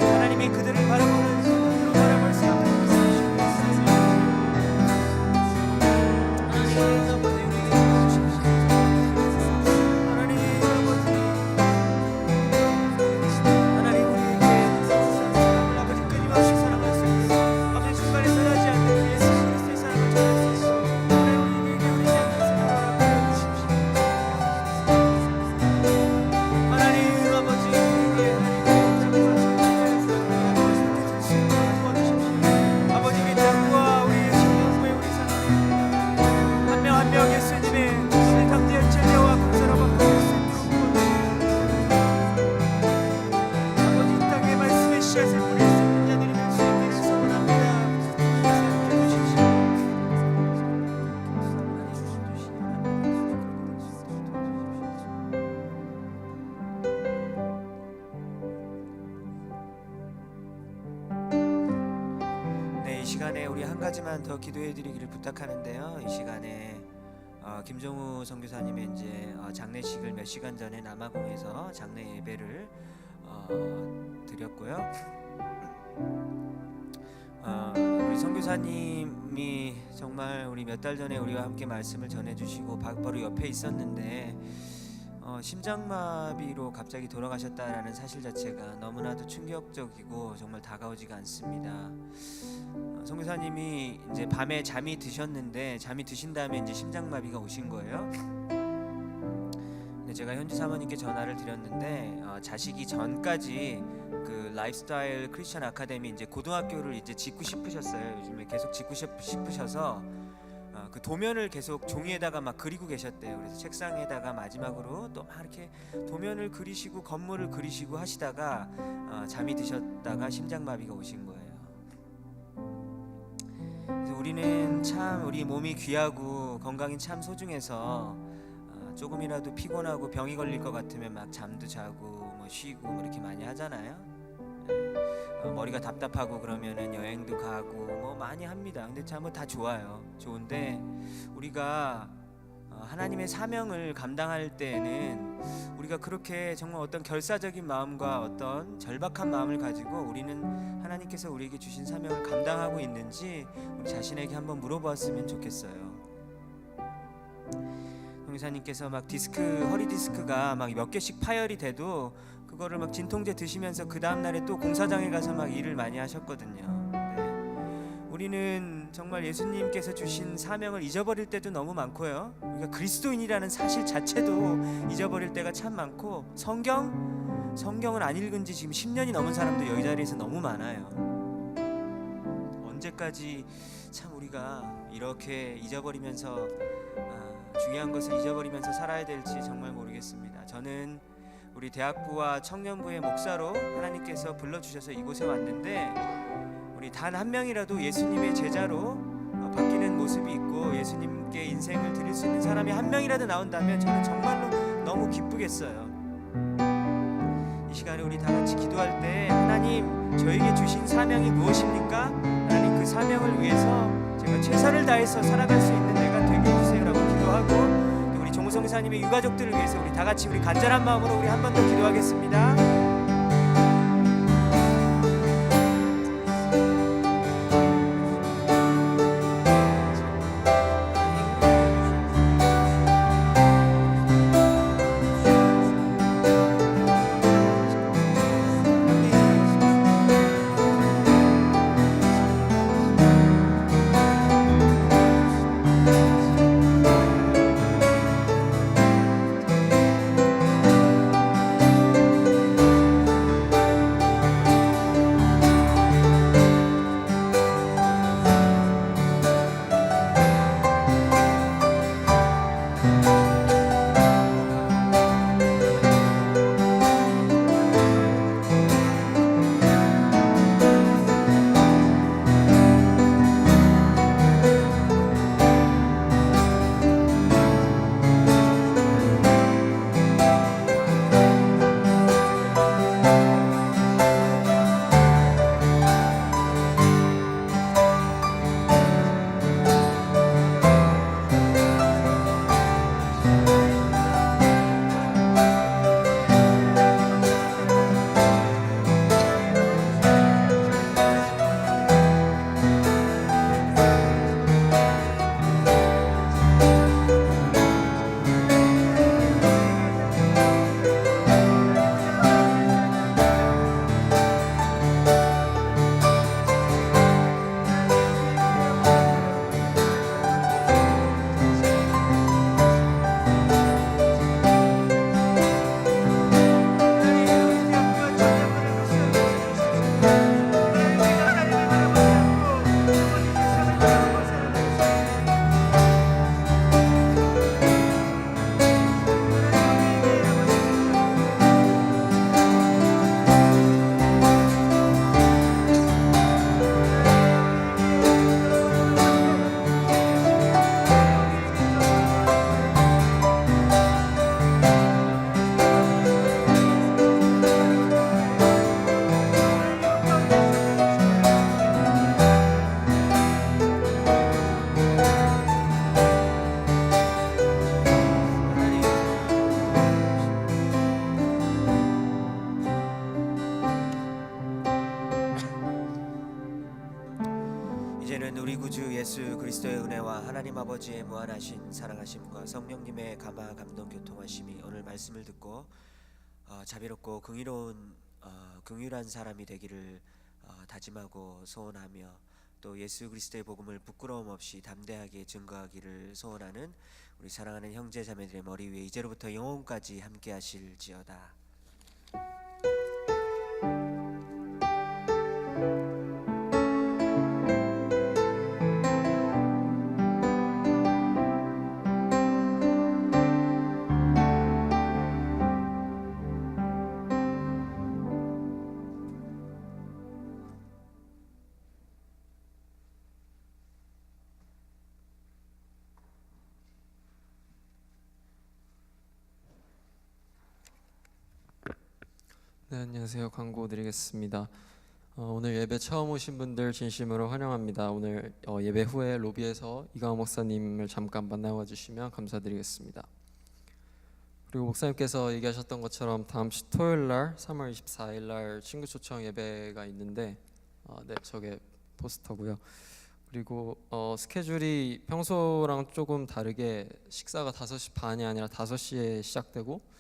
하나님이 그들을 바라보는 눈으로 바라볼 수 있도록 도와주시고 있습니다. 하나님 아버지 우리에게 도와주십시오. 하나님 아버지 우리에게 사랑을 아버지 끊임없이 사랑할 수 있고 아버지 중간에 변하지 않는 그 예수 그리스도의 사랑을 전할 수 있고 우리에게 우리 삶을 살아가라 주십시오. 하나님 아버지 우리에게 아버지 우리 땅과 우리 신령부의 우리 사랑을 한 명 한 명 예수님의 강제의 제대와 공사로 받고 수 있도록 아버지 이 땅에 말씀의 씨앗을 뿌릴 수 있는 자들이 될 수 있게 소원합니다. 함께 해주십시오. 네, 이 시간에 우리 한 가지만 더 기도해 드리기를 부탁하는데요. 이 시간에 김종우 선교사님의 이제 장례식을 몇 시간 전에 남아공에서 장례 예배를 드렸고요. 우리 선교사님이 정말 우리 몇 달 전에 우리와 함께 말씀을 전해주시고 바로 옆에 있었는데 심장마비로 갑자기 돌아가셨다라는 사실 자체가 너무나도 충격적이고 정말 다가오지가 않습니다. 선교사님이 이제 밤에 잠이 드셨는데 잠이 드신 다음에 이제 심장마비가 오신 거예요. 근데 제가 현지 사모님께 전화를 드렸는데 자식이 전까지 그 라이프스타일 크리스천 아카데미 이제 고등학교를 이제 짓고 싶으셨어요. 요즘에 계속 짓고 싶으셔서 그 도면을 계속 종이에다가 막 그리고 계셨대요. 그래서 책상에다가 마지막으로 또 막 이렇게 도면을 그리시고 건물을 그리시고 하시다가 잠이 드셨다가 심장마비가 오신 거예요. 그래서 우리는 참 우리 몸이 귀하고 건강이 참 소중해서 조금이라도 피곤하고 병이 걸릴 것 같으면 막 잠도 자고 뭐 쉬고 뭐 이렇게 많이 하잖아요. 머리가 답답하고 그러면은 여행도 가고 뭐 많이 합니다. 근데 참 뭐 다 좋아요. 좋은데 우리가 하나님의 사명을 감당할 때에는 우리가 그렇게 정말 어떤 결사적인 마음과 어떤 절박한 마음을 가지고 우리는 하나님께서 우리에게 주신 사명을 감당하고 있는지 우리 자신에게 한번 물어보았으면 좋겠어요. 형사님께서 막 허리 디스크가 막 몇 개씩 파열이 돼도 그거를 막 진통제 드시면서 그 다음 날에 또 공사장에 가서 막 일을 많이 하셨거든요. 네. 우리는 정말 예수님께서 주신 사명을 잊어버릴 때도 너무 많고요. 우리가 그리스도인이라는 사실 자체도 잊어버릴 때가 참 많고 성경을 안 읽은 지 지금 10년이 넘은 사람도 여기 자리에서 너무 많아요. 언제까지 참 우리가 이렇게 잊어버리면서 중요한 것을 잊어버리면서 살아야 될지 정말 모르겠습니다. 저는 우리 대학부와 청년부의 목사로 하나님께서 불러주셔서 이곳에 왔는데 우리 단 한 명이라도 예수님의 제자로 바뀌는 모습이 있고 예수님께 인생을 드릴 수 있는 사람이 한 명이라도 나온다면 저는 정말로 너무 기쁘겠어요. 이 시간에 우리 다 같이 기도할 때 하나님 저에게 주신 사명이 무엇입니까? 하나님 그 사명을 위해서 제가 최선을 다해서 살아갈 수 있는 내가 되게 해주세요라고 기도하고 우리 종우성사님의 유가족들을 위해서 우리 다 같이 우리 간절한 마음으로 우리 한 번 더 기도하겠습니다. 이제는 우리 구주 예수 그리스도의 은혜와 하나님 아버지의 무한하신 사랑하심과 성령님의 감화 감동 교통하심이 오늘 말씀을 듣고 자비롭고 긍휼한 사람이 되기를 다짐하고 소원하며 또 예수 그리스도의 복음을 부끄러움 없이 담대하게 증거하기를 소원하는 우리 사랑하는 형제 자매들의 머리 위에 이제로부터 영원까지 함께 하실지어다. 네, 안녕하세요. 광고 드리겠습니다. 오늘 예배 처음 오신 분들 진심으로 환영합니다. 오늘 예배 후에 로비에서 이강호 목사님을 잠깐 만나와 주시면 감사드리겠습니다. 그리고 목사님께서 얘기하셨던 것처럼 다음 주 토요일 날 3월 24일 날 친구 초청 예배가 있는데 네, 저게 포스터고요. 그리고 스케줄이 평소랑 조금 다르게 식사가 5시 반이 아니라 5시에 시작되고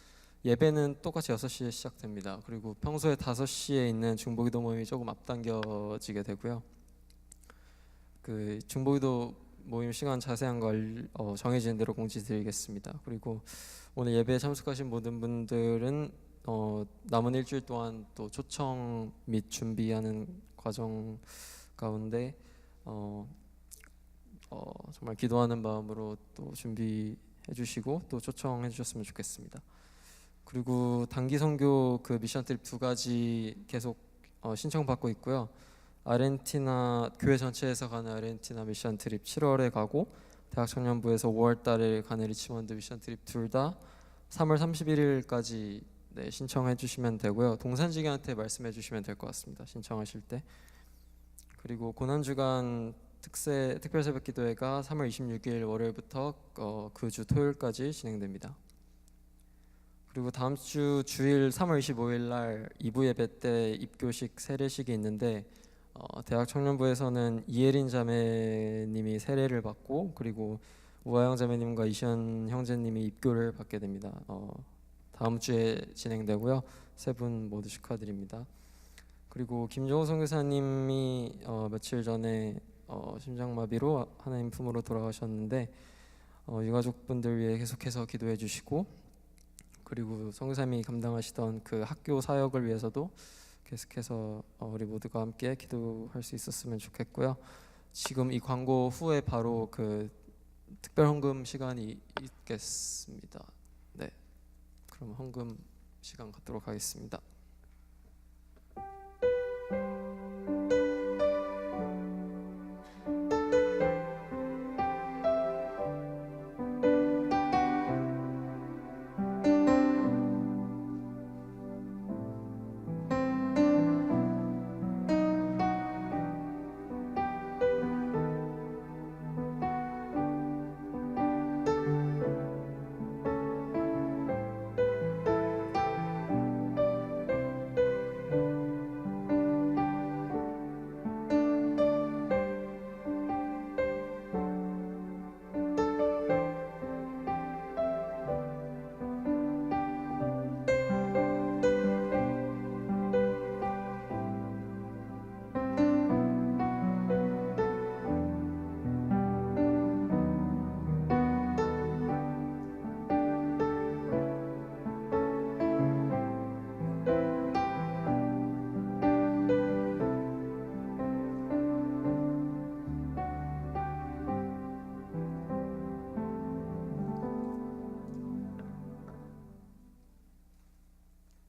예배는 똑같이 6시에 시작됩니다. 그리고 평소에 5시에 있는 중보기도 모임이 조금 앞당겨지게 되고요. 그 중보기도 모임 시간 자세한 걸 정해진 대로 공지드리겠습니다. 그리고 오늘 예배에 참석하신 모든 분들은 남은 일주일 동안 또 초청 및 준비하는 과정 가운데 정말 기도하는 마음으로 또 준비해 주시고 또 초청해 주셨으면 좋겠습니다. 그리고 단기 선교 그 미션 트립 2가지 계속 신청받고 있고요. 아르헨티나 교회 전체에서 가는 아르헨티나 미션 트립 7월에 가고 대학 청년부에서 5월 달에 가는 리치먼드 미션 트립 둘 다 3월 31일까지 네, 신청해 주시면 되고요. 동산지기한테 말씀해 주시면 될 것 같습니다. 신청하실 때. 그리고 고난주간 특별 새벽 기도회가 3월 26일 월요일부터 그 주 토요일까지 진행됩니다. 그리고 다음 주 주일 3월 25일 날 2부 예배 때 입교식 세례식이 있는데 대학 청년부에서는 이예린 자매님이 세례를 받고 그리고 우하영 자매님과 이시연 형제님이 입교를 받게 됩니다. 다음 주에 진행되고요. 세 분 모두 축하드립니다. 그리고 김종호 선교사님이 며칠 전에 심장마비로 하나님 품으로 돌아가셨는데 유가족분들 위해 계속해서 기도해 주시고 그리고 선교사님이 감당하시던 그 학교 사역을 위해서도 계속해서 우리 모두가 함께 기도할 수 있었으면 좋겠고요. 지금 이 광고 후에 바로 그 특별 헌금 시간이 있겠습니다. 네, 그럼 헌금 시간 갖도록 하겠습니다.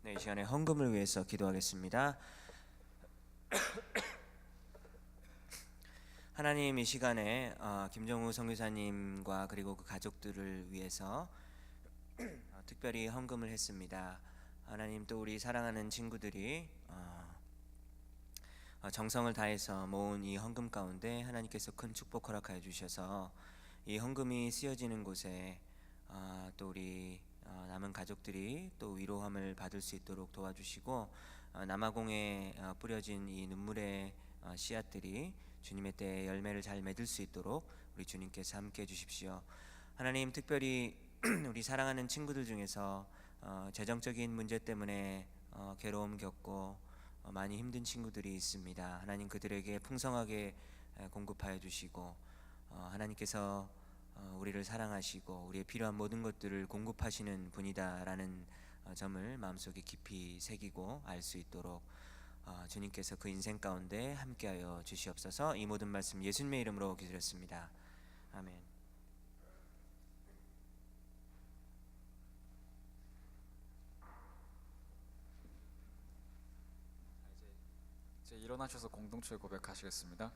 이 시간에 헌금을 위해서 기도하겠습니다. 하나님, 이 시간에 김정우 선교사님과 그리고 그 가족들을 위해서 특별히 헌금을 했습니다. 하나님, 또 우리 사랑하는 친구들이 정성을 다해서 모은 이 헌금 가운데 하나님께서 큰 축복 허락하여 주셔서 이 헌금이 쓰여지는 곳에 또 우리 남은 가족들이 또 위로함을 받을 수 있도록 도와주시고 남아공에 뿌려진 이 눈물의 씨앗들이 주님의 때에 열매를 잘 맺을 수 있도록 우리 주님께서 함께 해주십시오. 하나님, 특별히 우리 사랑하는 친구들 중에서 재정적인 문제 때문에 괴로움 겪고 많이 힘든 친구들이 있습니다. 하나님, 그들에게 풍성하게 공급하여 주시고 하나님께서 우리를 사랑하시고 우리의 필요한 모든 것들을 공급하시는 분이다라는 점을 마음속에 깊이 새기고 알 수 있도록 주님께서 그 인생 가운데 함께하여 주시옵소서. 이 모든 말씀 예수님의 이름으로 기도드렸습니다. 아멘. 이제 일어나셔서 공동체 고백하시겠습니다.